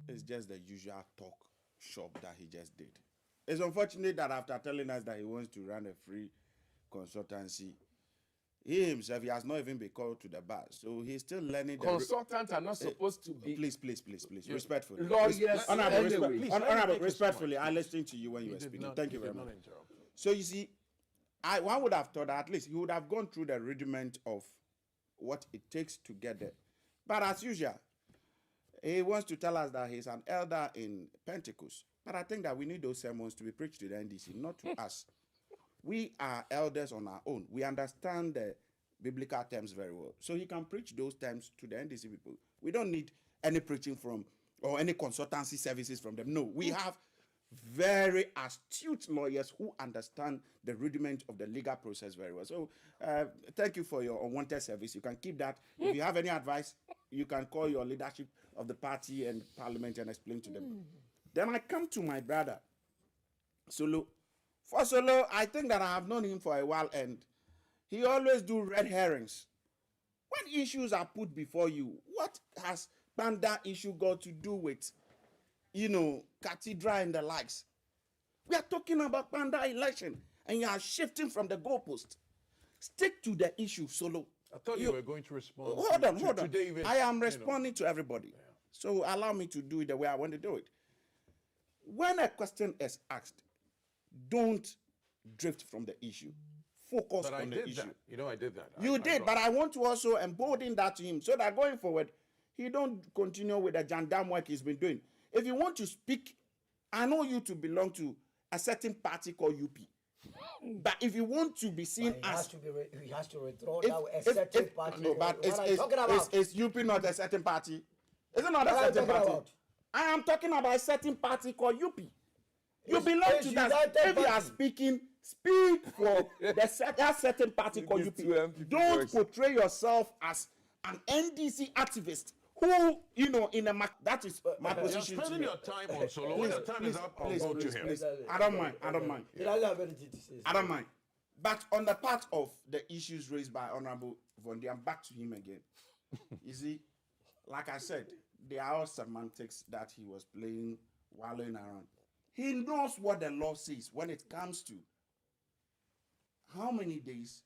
Speaker 5: is just the usual talk shop that he just did. It's unfortunate that after telling us that he wants to run a free consultancy, he himself, he has not even been called to the bar. So he's still learning.
Speaker 6: Consultants are not supposed to be.
Speaker 5: Please. Respectfully.
Speaker 6: Lawyers.
Speaker 5: Honorable, respectfully, I listened to you when you were speaking. Thank you very much. So you see, one would have thought that at least he would have gone through the rudiment of what it takes to get there. But as usual, he wants to tell us that he's an elder in Pentecost. But I think that we need those sermons to be preached to the NDC, not to us. We are elders on our own. We understand the biblical terms very well. So he can preach those terms to the NDC people. We don't need any preaching from or any consultancy services from them. No, we have very astute lawyers who understand the rudiment of the legal process very well. So thank you for your unwanted service. You can keep that. If you have any advice, you can call your leadership of the party and parliament and explain to them. Then I come to my brother, Solo. For Solo, I think that I have known him for a while and he always do red herrings. When issues are put before you, what has Banda issue got to do with, cathedral and the likes? We are talking about Banda election and you are shifting from the goalpost. Stick to the issue, Solo.
Speaker 2: I thought you were going to respond.
Speaker 5: Hold on.
Speaker 2: To David,
Speaker 5: I am responding to everybody. Yeah. So allow me to do it the way I want to do it. When a question is asked, don't drift from the issue. Focus on the issue.
Speaker 2: I did that.
Speaker 5: You did, but I want to also embolden that to him so that going forward, he don't continue with the gendarme work he's been doing. If you want to speak, I know you to belong to a certain party called UP. But if you want to be seen as...
Speaker 4: he has to withdraw now a certain party.
Speaker 5: No, but is UP not a certain party? Is it not a certain party? I am talking about a certain party called UP. You belong to that. If you are speaking, speak for that certain party called UP. Don't portray yourself as an NDC activist who, in a that is my position.
Speaker 2: You're spending your time on Solo. When your time is up, I'll go to him.
Speaker 5: I don't mind. I don't mind. But on the part of the issues raised by Honorable Vondi, I'm back to him again. You see, like I said, they are all semantics that he was playing, wallowing around. He knows what the law says when it comes to
Speaker 7: how many days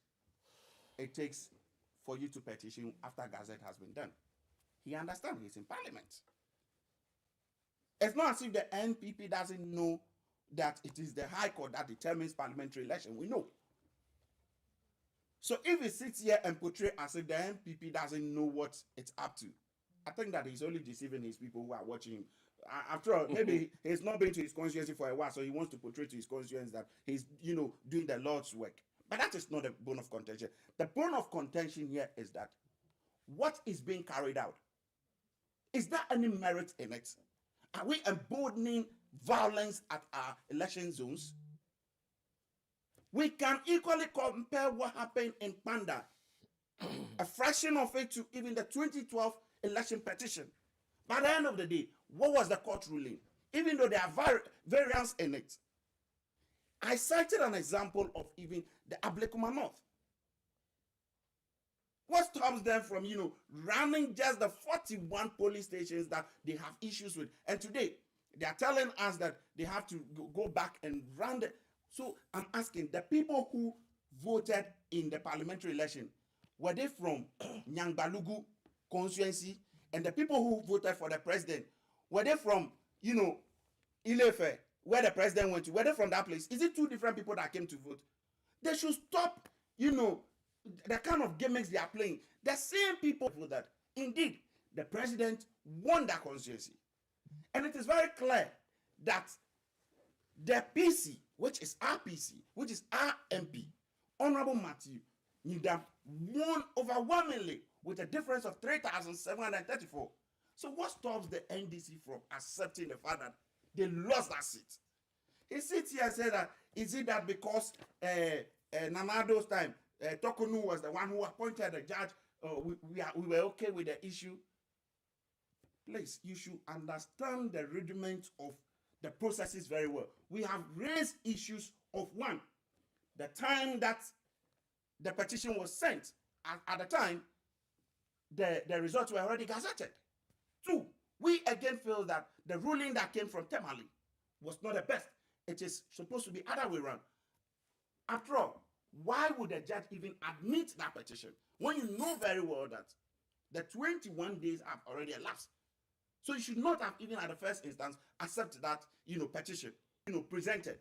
Speaker 7: it takes for you to petition after Gazette has been done. He understands he's in parliament. It's not as if the NPP doesn't know that it is the High Court that determines parliamentary election. We know. So if he sits here and portray as if the NPP doesn't know what it's up to, I think that he's only deceiving his people who are watching him. After all, maybe he's not been to his constituency for a while, so he wants to portray to his constituents that he's, doing the Lord's work. But that is not the bone of contention. The bone of contention here is that what is being carried out, is there any merit in it? Are we emboldening violence at our election zones? We can equally compare what happened in Panda, a fraction of it, to even the 2012 election petition. By the end of the day, what was the court ruling? Even though there are variants in it. I cited an example of even the Ablekuma North. What stops them from, running just the 41 police stations that they have issues with? And today, they are telling us that they have to go back and run the... So I'm asking, the people who voted in the parliamentary election, were they from Nyangbalugu constituency? And the people who voted for the president, were they from, Ilefe, where the president went to? Were they from that place? Is it two different people that came to vote? They should stop, the kind of gimmicks they are playing. The same people that, indeed, the president won that constituency. And it is very clear that the PC, which is our PC, which is our MP, Honorable Matthew Nyindam, won overwhelmingly with a difference of 3,734. So what stops the NDC from accepting the fact that they lost that seat? He sits here and says that, is it that because Nanado's time, Tokonu was the one who appointed the judge, we were okay with the issue? Please, you should understand the rudiment of the processes very well. We have raised issues of one, the time that the petition was sent. At the time, the results were already gazetted. Two, we again feel that the ruling that came from Temali was not the best. It is supposed to be other way around. After all, why would the judge even admit that petition when you know very well that the 21 days have already elapsed? So you should not have even at the first instance accepted that, petition, presented.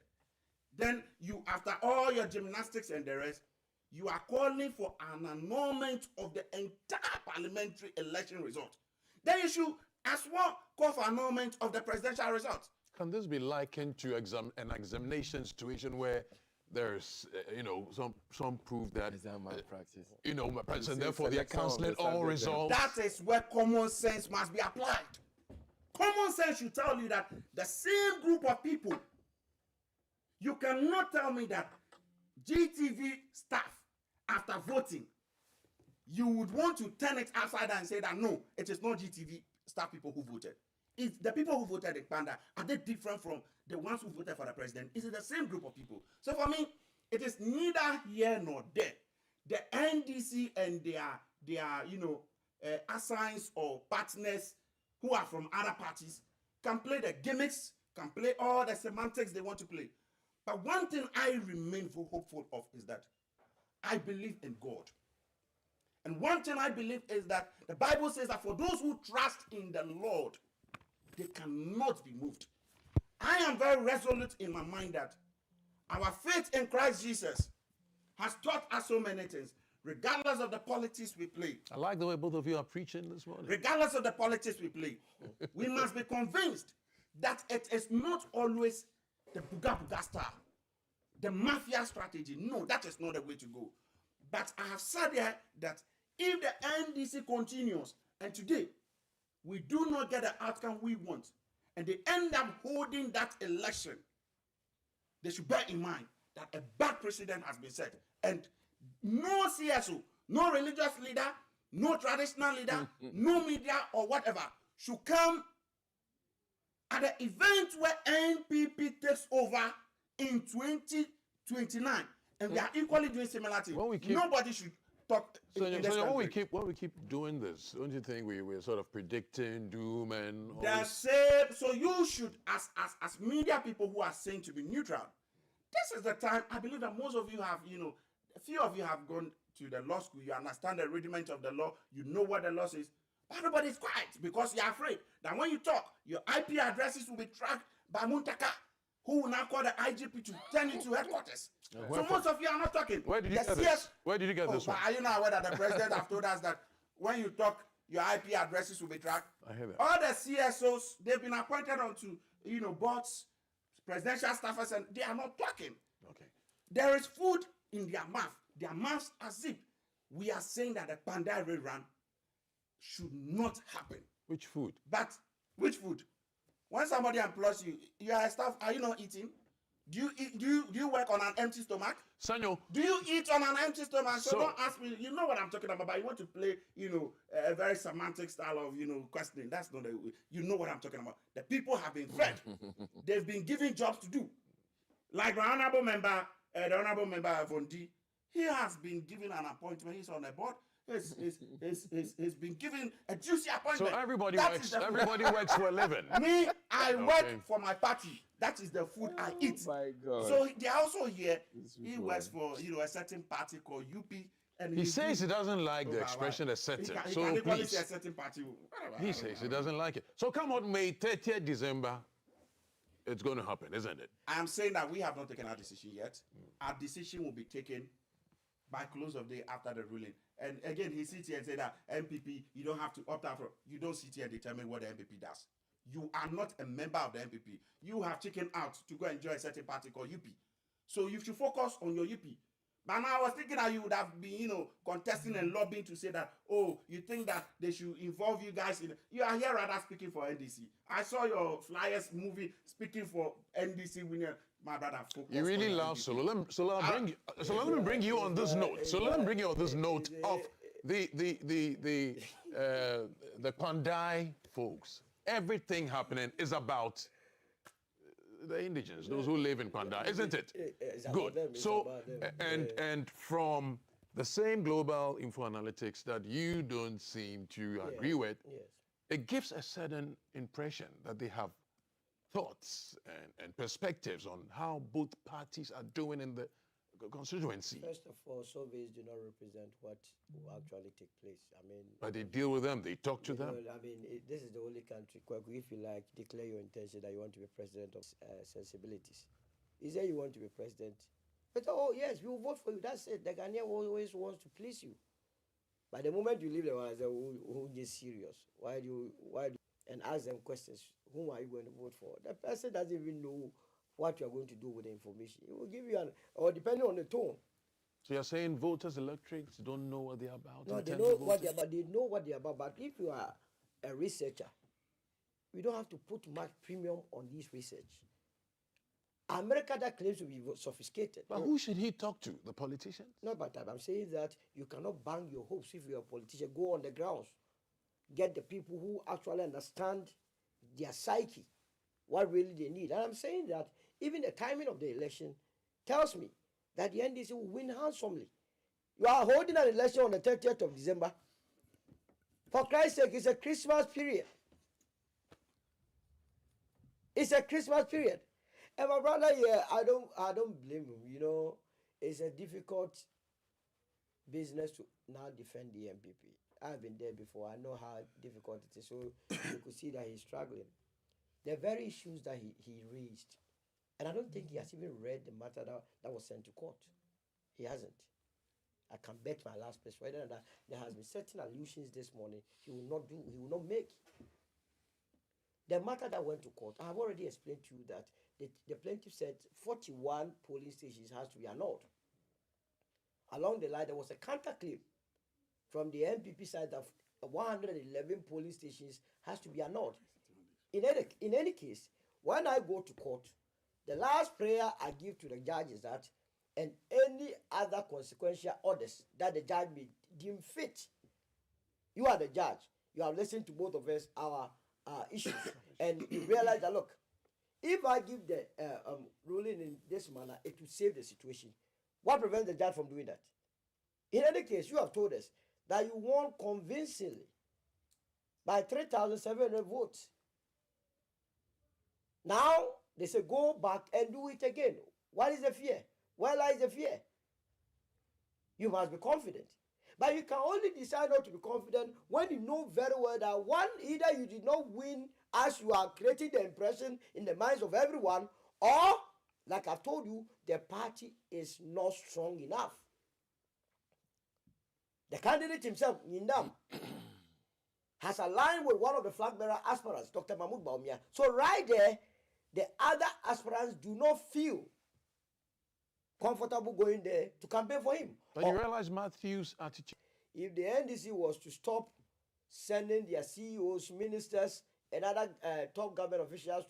Speaker 7: Then you, after all your gymnastics and the rest, you are calling for an annulment of the entire parliamentary election result. Then you should as well call for annulment of the presidential result.
Speaker 2: Can this be likened to an examination situation where there's, some proof that
Speaker 6: Exam malpractice.
Speaker 2: Malpractice, and therefore they are canceling all results?
Speaker 7: That is where common sense must be applied. Common sense should tell you that the same group of people, you cannot tell me that GTV staff, after voting, you would want to turn it upside down and say that no, it is not GTV staff people who voted. If the people who voted in Panda, are they different from the ones who voted for the president? Is it the same group of people? So for me, it is neither here nor there. The NDC and their assigns or partners who are from other parties can play the gimmicks, can play all the semantics they want to play. But one thing I remain hopeful of is that I believe in God. And one thing I believe is that the Bible says that for those who trust in the Lord, they cannot be moved. I am very resolute in my mind that our faith in Christ Jesus has taught us so many things, regardless of the politics we play.
Speaker 2: I like the way both of you are preaching this morning.
Speaker 7: Regardless of the politics we play, we must be convinced that it is not always the Buga style, the mafia strategy. No, that is not the way to go. But I have said here that if the NDC continues, and today we do not get the outcome we want, and they end up holding that election, they should bear in mind that a bad precedent has been set. And no CSO, no religious leader, no traditional leader, no media or whatever should come at the event where NPP takes over in 2029. And we are equally doing similar things. Nobody should talk in this country.
Speaker 2: When we keep doing this, don't you think we're sort of predicting doom and all
Speaker 7: the
Speaker 2: this?
Speaker 7: same? So you should, as media people who are saying to be neutral, this is the time. I believe that most of you have, A few of you have gone to the law school. You understand the rudiment of the law. You know what the law says. But everybody's quiet because you're afraid that when you talk, your IP addresses will be tracked by Muntaka, who will now call the IGP to turn it to headquarters. So most of you are not talking.
Speaker 2: Where did you
Speaker 7: The
Speaker 2: get
Speaker 7: CS
Speaker 2: this? Where did you get
Speaker 7: Oh,
Speaker 2: this
Speaker 7: but
Speaker 2: one?
Speaker 7: are you not aware that the president have told us that when you talk, your IP addresses will be tracked?
Speaker 2: I hear that.
Speaker 7: All the CSOs, they've been appointed onto, boards, presidential staffers, and they are not talking.
Speaker 2: Okay.
Speaker 7: There is food in their mouth. Their mouths are zipped. We are saying that the Pandai rerun should not happen.
Speaker 2: Which food?
Speaker 7: But which food? When somebody employs you, you are a staff. Are you not eating? Do you eat, do you work on an empty stomach?
Speaker 2: Sanyo,
Speaker 7: Do you eat on an empty stomach? So,
Speaker 2: So-
Speaker 7: don't ask me. You know what I'm talking about. But you want to play, a very semantic style of, questioning. That's not the. You know what I'm talking about. The people have been fed. They've been given jobs to do. Like the honorable member Vondi, he has been given an appointment. He's on the board. He's been given a juicy
Speaker 2: so
Speaker 7: appointment.
Speaker 2: everybody
Speaker 7: That
Speaker 2: works.
Speaker 7: is the-
Speaker 2: Everybody works for a living.
Speaker 7: Me, I
Speaker 2: Okay.
Speaker 7: work for my party. That is the food I eat.
Speaker 6: My God.
Speaker 7: So they are also here. He
Speaker 6: people,
Speaker 7: works for a certain party called UP, and
Speaker 2: He says he doesn't like the
Speaker 7: Oh,
Speaker 2: expression
Speaker 7: why?
Speaker 2: a certain.
Speaker 7: He
Speaker 2: So
Speaker 7: can equally say a
Speaker 2: please,
Speaker 7: certain party. Whatever.
Speaker 2: he says he doesn't like it. So come on, May 30th December, it's going to happen, isn't it?
Speaker 7: I am saying that we have not taken our decision yet. Our decision will be taken by close of day after the ruling. And again, he sits here and say that MPP, you don't have to opt out from. You don't sit here and determine what the MPP does. You are not a member of the MPP. You have chicken out to go enjoy a certain party called UP. So you should focus on your UP. But now I was thinking that you would have been, contesting and lobbying to say that, oh, you think that they should involve you guys in. You are here rather speaking for NDC. I saw your flyers movie speaking for NDC winner. My brother, focus.
Speaker 2: You really
Speaker 7: on your
Speaker 2: love
Speaker 7: NDC.
Speaker 2: So let me bring you on this note. So let me bring you on this note of the Pandai folks. Everything happening is about the indigens, those who live in Pandai, isn't it?
Speaker 4: It's about
Speaker 2: Good.
Speaker 4: them, it's
Speaker 2: So
Speaker 4: about them.
Speaker 2: and from the same global info analytics that you don't seem to agree with,
Speaker 4: Yes.
Speaker 2: it gives a certain impression that they have thoughts and perspectives on how both parties are doing in the constituency.
Speaker 4: First of all, surveys do not represent what will actually take place. I mean,
Speaker 2: But they deal with them, they talk to them.
Speaker 4: this is the only country, Kwaku, if you like, declare your intention that you want to be president of sensibilities. You say you want to be president, but oh yes, we will vote for you. That's it. The Ghanaian always wants to please you. But the moment you leave them, I say, who is serious? Why do and ask them questions? Whom are you going to vote for? The person doesn't even know what you are going to do with the information. It will give you or depending on the tone.
Speaker 2: So you're saying voters, electorates don't know what they're about?
Speaker 4: No, they
Speaker 2: intend
Speaker 4: know
Speaker 2: to
Speaker 4: what
Speaker 2: vote?
Speaker 4: they're about. They know what they're about. But if you are a researcher, we don't have to put much premium on this research. America that claims to be sophisticated.
Speaker 2: But who should he talk to? The politicians?
Speaker 4: No, but I'm saying that you cannot bang your hopes if you're a politician. Go on the grounds. Get the people who actually understand their psyche, what really they need. And I'm saying that even the timing of the election tells me that the NDC will win handsomely. You are holding an election on the 30th of December. For Christ's sake, it's a Christmas period. It's a Christmas period. And my brother here, I don't blame him. It's a difficult business to now defend the MPP. I've been there before. I know how difficult it is. So you could see that he's struggling. The very issues that he raised, and I don't think he has even read the matter that was sent to court. He hasn't. I can bet my last place right now that there has been certain allusions this morning he will not make. The matter that went to court, I have already explained to you that the plaintiff said 41 polling stations has to be annulled. Along the line, there was a counterclaim from the MPP side that 111 polling stations has to be annulled. In any case, when I go to court, the last prayer I give to the judge is that, and any other consequential orders that the judge may deem fit. You are the judge. You have listened to both of us, our issues, and you realize that, look, if I give the ruling in this manner, it will save the situation. What prevents the judge from doing that? In any case, you have told us that you won convincingly by 3,700 votes. Now, they say go back and do it again. What is the fear? Where lies the fear? You must be confident. But you can only decide not to be confident when you know very well that one, either you did not win as you are creating the impression in the minds of everyone, or, like I've told you, the party is not strong enough. The candidate himself, Nyindam, has aligned with one of the flag bearer aspirants, Dr. Mahmoud Baumia. So right there, the other aspirants do not feel comfortable going there to campaign for him.
Speaker 2: But you realize Matthew's attitude.
Speaker 4: If the NDC was to stop sending their CEOs, ministers, and other top government officials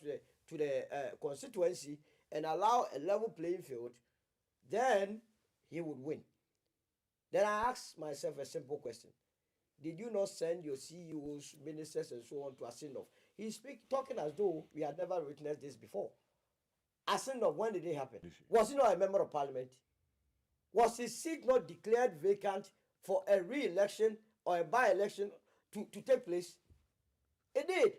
Speaker 4: to the constituency and allow a level playing field, then he would win. Then I asked myself a simple question. Did you not send your CEOs, ministers, and so on to Asinov? He's talking as though we had never witnessed this before. Asinov, when did it happen? Was he not a member of parliament? Was his seat not declared vacant for a re-election or a by-election to take place? It did.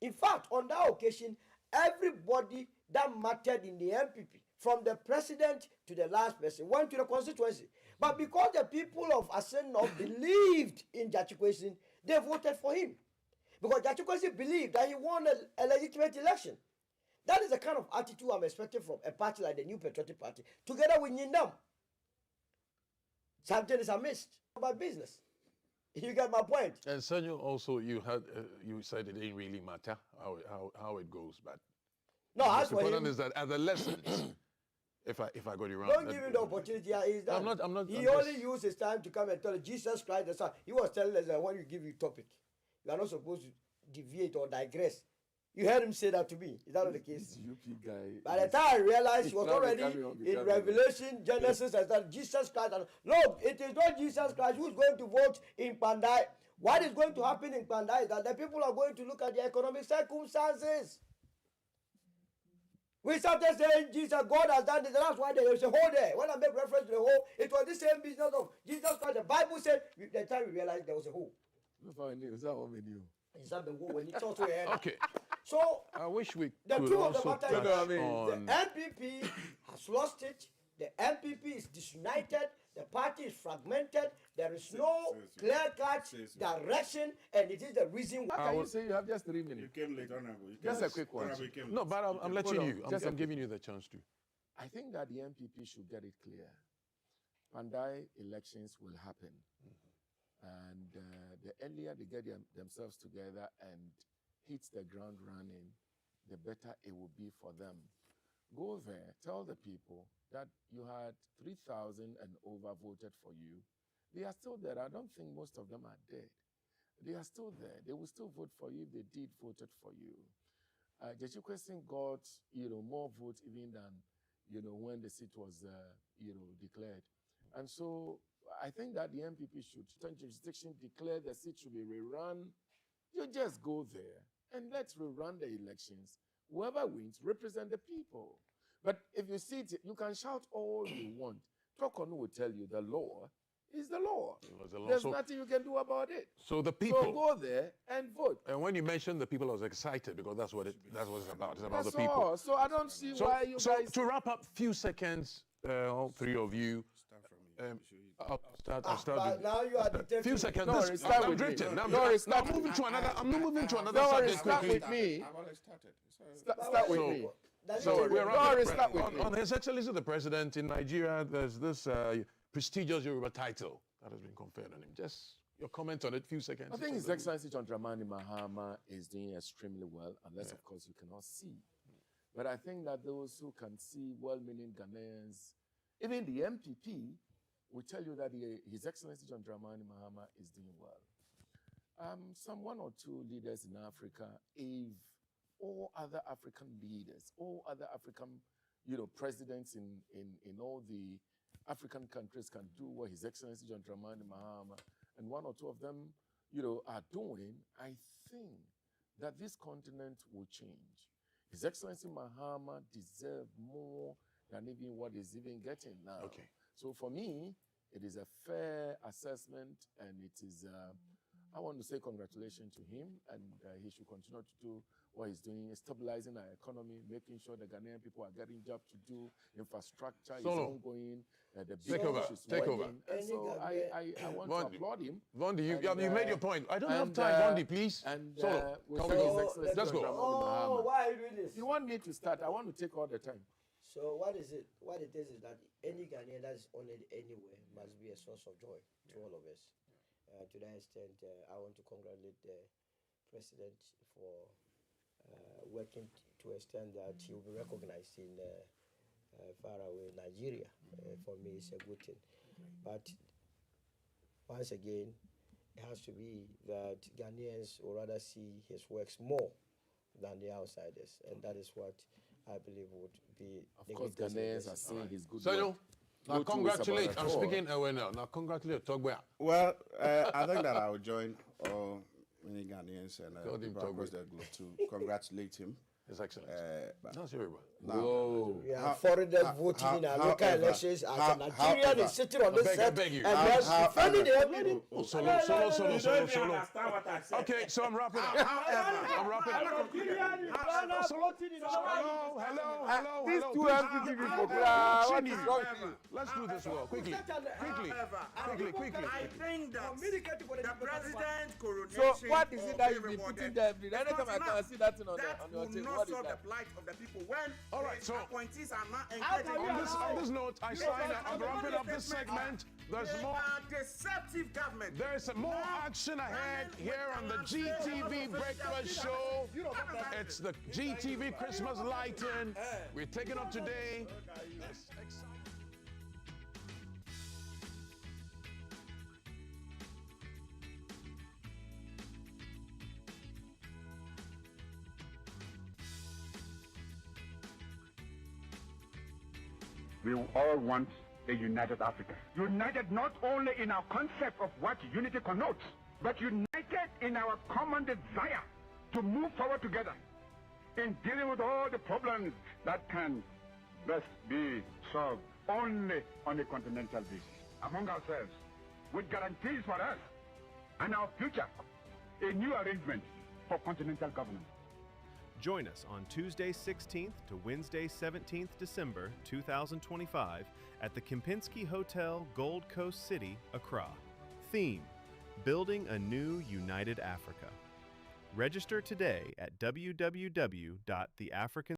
Speaker 4: In fact, on that occasion, everybody that mattered in the MPP, from the president to the last person, went to the constituency. But because the people of Asenov believed in Gyakye Quayson, they voted for him. Because Gyakye Quayson believed that he won a legitimate election. That is the kind of attitude I'm expecting from a party like the New Patriotic Party, together with Nyindam. Something is amiss about business. You get my point.
Speaker 2: And Senor, also you said it didn't really matter how it goes, but
Speaker 4: no, as
Speaker 2: the
Speaker 4: for
Speaker 2: important
Speaker 4: him,
Speaker 2: is that as a lesson, if I got it wrong,
Speaker 4: don't give him the opportunity. He's done.
Speaker 2: I'm not.
Speaker 4: He only used his time to come and tell Jesus Christ the Son. He was telling us that when you give you topic, you are not supposed to deviate or digress. You heard him say that to me. Is that not the case?
Speaker 6: UP guy.
Speaker 4: By the time I realized he was already in Revelation, Genesis, and that Jesus Christ. No, it is not Jesus Christ who's going to vote in Pandai. What is going to happen in Pandai is that the people are going to look at the economic circumstances. We started saying Jesus, God has done this, and that's why there is a hole there. When I make reference to the hole, it was the same business of Jesus Christ. The Bible said, the time we realized there was a hole.
Speaker 6: Is that what we knew?
Speaker 4: Is that the hole when it's also here?
Speaker 2: Okay.
Speaker 4: So
Speaker 2: I wish we
Speaker 4: the
Speaker 2: could
Speaker 4: truth of the
Speaker 2: also
Speaker 4: matter
Speaker 2: touch
Speaker 4: is,
Speaker 2: on.
Speaker 4: the MPP has lost it. The MPP is disunited. The party is fragmented. There is no clear-cut direction, and it is the reason why.
Speaker 6: How can you say you have just 3 minutes?
Speaker 7: You came late, Honorable.
Speaker 6: Just a quick one.
Speaker 2: No, but I'm letting you.
Speaker 6: Just
Speaker 2: I'm giving you the chance to.
Speaker 6: I think that the MPP should get it clear. Pandai elections will happen. And the earlier they get themselves together and hit the ground running, the better it will be for them. Go there, tell the people that you had 3,000 and over voted for you. They are still there. I don't think most of them are dead. They are still there. They will still vote for you if they did voted for you. Gyakye Quayson got, more votes even than, when the seat was, declared. And so I think that the MPP should, jurisdiction, declare the seat should be rerun. You just go there and let's rerun the elections. Whoever wins, represent the people. But if you see it, you can shout all you want. Tokonu will tell you the law is the law. There's nothing you can do about it.
Speaker 2: So the people.
Speaker 6: So go there and vote.
Speaker 2: And when you mentioned the people, I was excited because that's what it's about. It's about
Speaker 6: That's
Speaker 2: the people.
Speaker 6: all. So I don't see why you guys.
Speaker 2: To wrap up, few seconds, all three of you. I'll start
Speaker 4: But
Speaker 2: with,
Speaker 4: now you are dictating.
Speaker 2: few seconds.
Speaker 6: No,
Speaker 2: This-
Speaker 6: start
Speaker 2: I'm
Speaker 6: with me.
Speaker 2: drifting. I'm
Speaker 6: No,
Speaker 2: moving to another. I'm not moving to another
Speaker 6: Don't worry,
Speaker 2: subject
Speaker 6: start
Speaker 2: quickly.
Speaker 6: with me.
Speaker 5: I've already started.
Speaker 6: Start with
Speaker 2: So-
Speaker 6: me.
Speaker 2: So we're
Speaker 6: Don't worry, start with
Speaker 2: on
Speaker 6: me.
Speaker 2: His Excellency the President in Nigeria. There's this prestigious Yoruba title that has been conferred on him. Just your comment on it, few seconds.
Speaker 6: I think His Excellency John Dramani Mahama is doing extremely well, unless, of course, you cannot see. But I think that those who can see, well-meaning Ghanaians, even the MPP, will tell you that His Excellency John Dramani Mahama is doing well. Some one or two leaders in Africa, if all other African leaders, all other African, presidents in all the African countries can do what His Excellency John Dramani Mahama and one or two of them, are doing, I think that this continent will change. His Excellency Mahama deserves more than even what he's even getting now.
Speaker 2: Okay.
Speaker 6: So for me, it is a fair assessment, and it is, I want to say congratulations to him, and he should continue to do what he's doing, stabilizing our economy, making sure the Ghanaian people are getting jobs to do, infrastructure is
Speaker 2: Solo.
Speaker 6: ongoing, the
Speaker 2: Take over,
Speaker 6: business is
Speaker 2: take over.
Speaker 6: working. And so I want
Speaker 2: Vondi.
Speaker 6: to applaud him.
Speaker 2: Vondi, you
Speaker 6: And,
Speaker 2: made your point. I don't have
Speaker 6: and,
Speaker 2: time, Vondi, please.
Speaker 6: And
Speaker 2: Solo,
Speaker 6: with
Speaker 2: come
Speaker 6: His
Speaker 2: on.
Speaker 6: Excellency
Speaker 2: Let's go.
Speaker 6: Dr. Dramani
Speaker 4: Oh,
Speaker 6: Mahama.
Speaker 4: why are you doing this?
Speaker 6: You want me to start? I want to take all the time.
Speaker 4: So what is it? What it is that any Ghanaian that is honored anywhere must be a source of joy to all of us. To that extent, I want to congratulate the president for working to extent that he will be recognized in far away Nigeria. For me, it's a good thing. But once again, it has to be that Ghanaians will rather see his works more than the outsiders, and that is what I believe would be.
Speaker 6: Of course, Ghanaians are seeing his good
Speaker 2: Senor,
Speaker 6: work.
Speaker 2: now
Speaker 6: Go to
Speaker 2: congratulate.
Speaker 6: Sabara
Speaker 2: I'm
Speaker 6: Tour.
Speaker 2: speaking away now. Now congratulate Togwea.
Speaker 5: Well, I think that I will join all many Ghanaians and
Speaker 2: Told him
Speaker 5: people across
Speaker 2: Togo.
Speaker 5: the globe to congratulate him.
Speaker 2: His Excellency.
Speaker 5: But
Speaker 2: That's very well.
Speaker 6: Whoa.
Speaker 4: We
Speaker 5: How-
Speaker 4: are foreigners
Speaker 5: how-
Speaker 4: voting in our
Speaker 5: how-
Speaker 4: local
Speaker 5: however-
Speaker 4: elections as
Speaker 5: how-
Speaker 4: a Nigerian
Speaker 5: however-
Speaker 4: is sitting on this
Speaker 2: I
Speaker 4: set
Speaker 2: beg you.
Speaker 4: and
Speaker 5: How-
Speaker 4: just
Speaker 5: how-
Speaker 4: defending the
Speaker 5: however-
Speaker 4: people.
Speaker 2: Oh, solo, solo, solo,
Speaker 7: You
Speaker 2: solo,
Speaker 7: don't even
Speaker 2: solo.
Speaker 7: understand what I said.
Speaker 2: Okay, so I'm wrapping up. I'm wrapping up. Hello, hello,
Speaker 6: These
Speaker 2: hello.
Speaker 6: two
Speaker 2: Please,
Speaker 6: MPP people,
Speaker 2: Continue.
Speaker 6: what is wrong with you?
Speaker 2: Let's do this well. Quickly. Quickly.
Speaker 7: I think that the president's coronation.
Speaker 6: So what is it
Speaker 7: of
Speaker 6: that you've been
Speaker 7: everybody
Speaker 6: putting there?
Speaker 7: is
Speaker 6: Anytime
Speaker 7: not
Speaker 6: I can
Speaker 7: enough.
Speaker 6: see that thing on
Speaker 7: That
Speaker 6: your
Speaker 7: will
Speaker 6: table,
Speaker 7: not
Speaker 6: what is
Speaker 7: solve the
Speaker 6: that?
Speaker 7: plight of the people when
Speaker 2: All right,
Speaker 7: the
Speaker 2: so-
Speaker 7: appointees are not
Speaker 4: How
Speaker 7: engaging.
Speaker 4: can you
Speaker 2: On this note, I sign up. I'm wrapping up this segment. There's
Speaker 7: They
Speaker 2: more.
Speaker 7: are deceptive government.
Speaker 2: There's more action ahead here on the GTV Breakfast Show. It's the GTV Christmas lighting. We're taking up today. This exciting-
Speaker 8: We all want a united Africa. United not only in our concept of what unity connotes, but united in our common desire to move forward together in dealing with all the problems that can best be solved only on a continental basis, among ourselves, with guarantees for us and our future, a new arrangement for continental governance.
Speaker 9: Join us on Tuesday 16th to Wednesday 17th December 2025 at the Kempinski Hotel, Gold Coast City, Accra. Theme: Building a New United Africa. Register today at www.theafrican